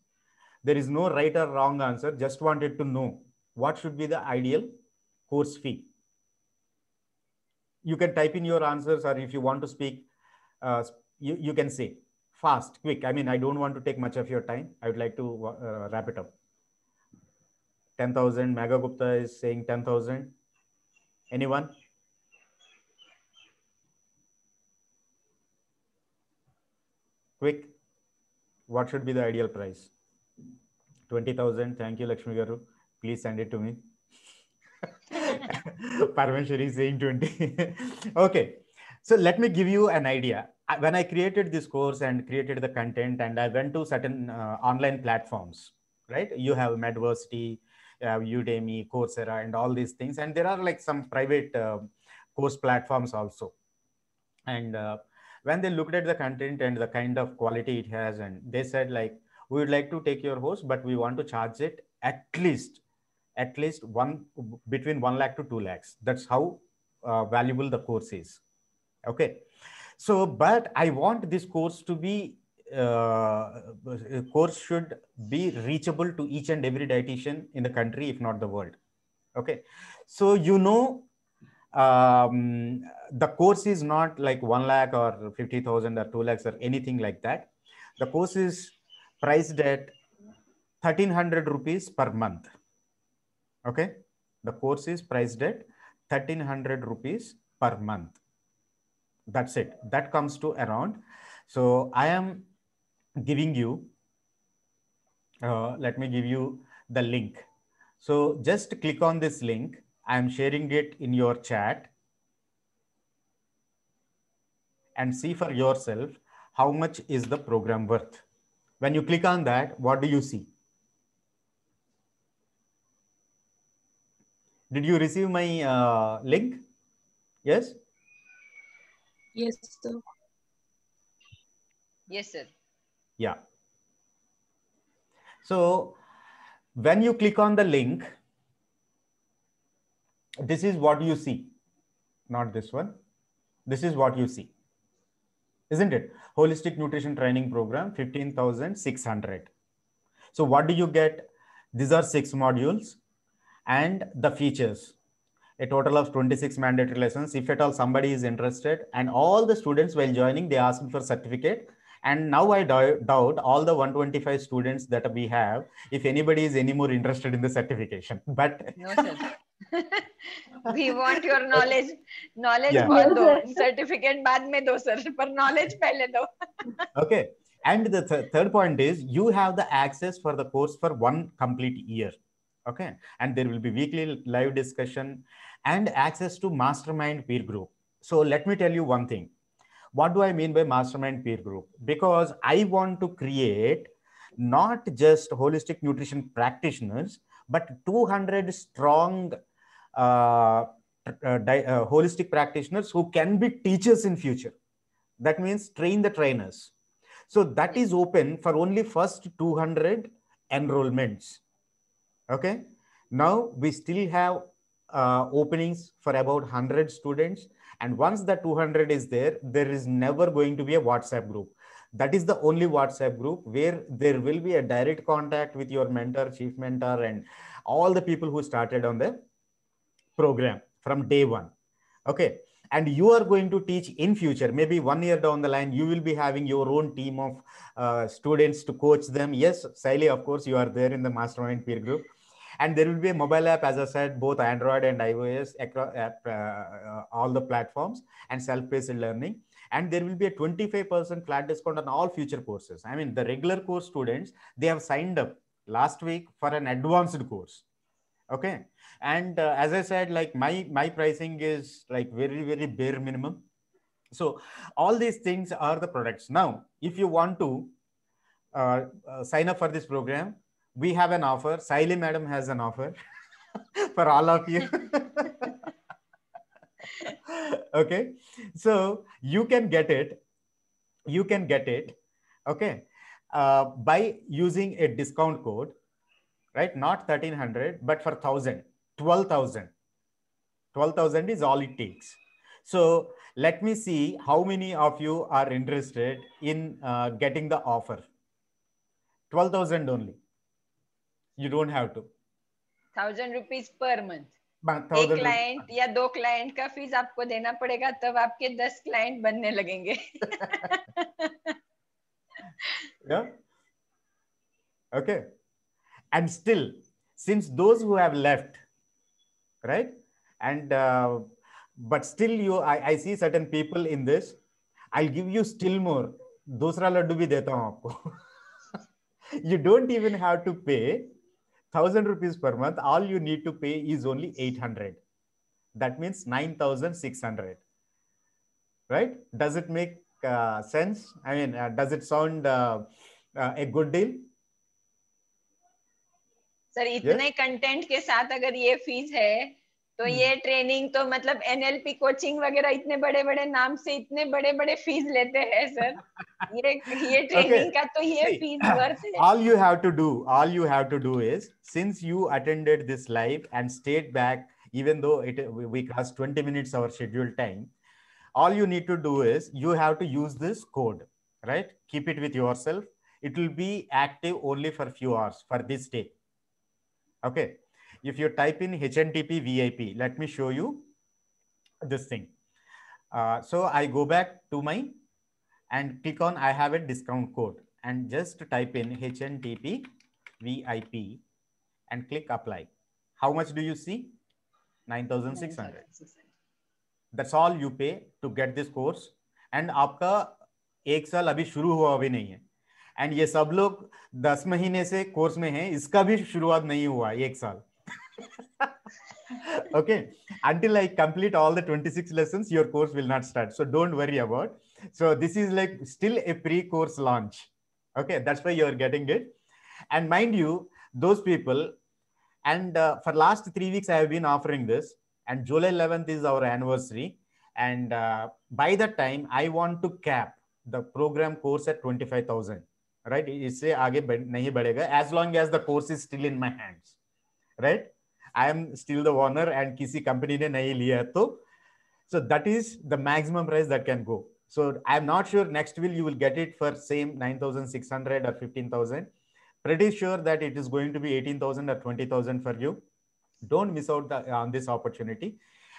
Speaker 2: There is no right or wrong answer. Just wanted to know what should be the ideal course fee. You can type in your answers, or if you want to speak, you can say fast, quick. I mean, I don't want to take much of your time. I would like to wrap it up. 10,000. Megha Gupta is saying 10,000. Anyone? Quick. What should be the ideal price? 20,000. Thank you, Lakshmi Garu. Please send it to me. Parmeshwari is saying 20. Okay. So let me give you an idea. When I created this course and created the content, and I went to certain online platforms, right? You have Medversity, Udemy, Coursera, and all these things. And there are like some private course platforms also. And when they looked at the content and the kind of quality it has, and they said like, we would like to take your course, but we want to charge it at least between 1 lakh to 2 lakhs. That's how valuable the course is. Okay. So, but I want this course to be, course should be reachable to each and every dietitian in the country, if not the world. Okay. So, you know, the course is not like 1 lakh or 50,000 or 2 lakhs or anything like that. The course is priced at 1,300 rupees per month. Okay. The course is priced at 1,300 rupees per month. That's it. That comes to around. So I am giving you, let me give you the link. So just click on this link. I am sharing it in your chat and see for yourself how much is the program worth. When you click on that, what do you see? Did you receive my link? Yes?
Speaker 4: Yes, sir.
Speaker 5: Yes, sir.
Speaker 2: Yeah. So when you click on the link, this is what you see. Not this one. This is what you see. Isn't it? Holistic Nutrition Training Program, 15,600. So what do you get? These are 6 modules and the features. A total of 26 mandatory lessons. If at all somebody is interested, and all the students while joining, they ask for certificate. And now I doubt all the 125 students that we have, if anybody is any more interested in the certification. But
Speaker 5: no, sir. We want your knowledge. Knowledge
Speaker 2: Yeah.
Speaker 5: बहुत दो, certificate बाद में दो sir, पर knowledge पहले दो.
Speaker 2: Okay. And the third point is you have the access for the course for 1 complete year. Okay. And there will be weekly live discussion and access to mastermind peer group. So let me tell you one thing. What do I mean by mastermind peer group? Because I want to create not just holistic nutrition practitioners, but 200 strong holistic practitioners who can be teachers in future. That means train the trainers. So that is open for only first 200 enrollments. Okay. Now we still have openings for about 100 students. And once the 200 is there, there is never going to be a WhatsApp group. That is the only WhatsApp group where there will be a direct contact with your mentor, chief mentor, and all the people who started on the program from day one. Okay. And you are going to teach in future, maybe 1 year down the line, you will be having your own team of students to coach them. Yes, Saili, of course, you are there in the mastermind peer group. And there will be a mobile app, as I said, both Android and iOS, across all the platforms, and self-paced learning. And there will be a 25% flat discount on all future courses. I mean, the regular course students, they have signed up last week for an advanced course. Okay. And as I said, like my pricing is like very bare minimum. So all these things are the products. Now, if you want to sign up for this program, we have an offer. Saili madam has an offer for all of you. Okay. So you can get it. You can get it. Okay. By using a discount code, right? Not 1,300, but for 1,000. 12,000. 12,000 is all it takes. So let me see how many of you are interested in getting the offer. 12,000 only. You don't have to.
Speaker 5: 1,000 rupees per month. एक
Speaker 2: 1,000
Speaker 5: client या 2 client का fees आपको देना पड़ेगा, तब आपके 10 client बनने लगेंगे.
Speaker 2: Yeah. Okay. And still, since those who have left, right? And but still I see certain people in this. I'll give you still more. दूसरा लड्डू भी देता हूं आपको. You don't even have to pay 1,000 rupees per month. All you need to pay is only 800. That means 9,600. Right? Does it make sense? I mean, does it sound a good deal?
Speaker 5: Sir इतने content के साथ अगर ये fees है, तो ये training तो मतलब एनएलपी कोचिंग वगैरह इतने बड़े-बड़े नाम से इतने बड़े-बड़े फीस लेते हैं सर. ये ट्रेनिंग का तो ये फीस वर्थ है.
Speaker 2: All you have to do is, since you attended this live and stayed back, even though we crossed 20 minutes our scheduled time, all you need to do is you have to use this code, right? Keep it with yourself. It will be active only for a few hours for this day. Okay. If you type in HNTP VIP, let me show you this thing. So I go back to my and click on I have a discount code and just type in HNTP VIP and click apply. How much do you see? 9,600. That's all you pay to get this course. And आपका 1 साल अभी शुरू हुआ भी नहीं है. And ये सब लोग 10 महीने से कोर्स में हैं, इसका भी शुरुआत नहीं हुआ 1 साल. Okay, until I complete all the 26 lessons, your course will not start. So don't worry about. So this is like still a pre-course launch. Okay, that's why you're getting it. And mind you, those people, and for last 3 weeks, I have been offering this, and July 11th is our anniversary. And by that time, I want to cap the program course at 25,000, right? इससे आगे नहीं बढ़ेगा, as long as the course is still in my hands, right? I am still the owner and किसी company ने नहीं लिया है तो, so that is the maximum price that can go. So I am not sure next will you will get it for same 9,600 or 15,000. Pretty sure that it is going to be 18,000 or 20,000 for you. Don't miss out on this opportunity,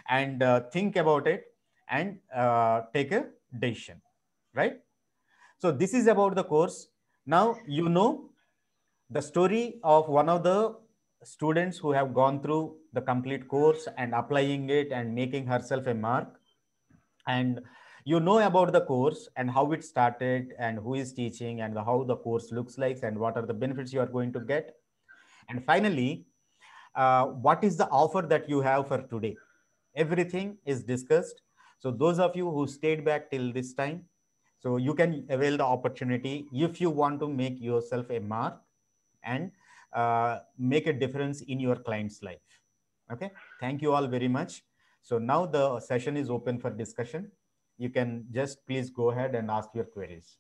Speaker 2: and think about it and take a decision, right? So this is about the course. Now you know the story of one of the students who have gone through the complete course and applying it and making herself a mark. And you know about the course and how it started and who is teaching and how the course looks like and what are the benefits you are going to get. And finally, what is the offer that you have for today? Everything is discussed. So those of you who stayed back till this time, so you can avail the opportunity if you want to make yourself a mark and make a difference in your client's life. Okay, thank you all very much. So now the session is open for discussion. You can just please go ahead and ask your queries.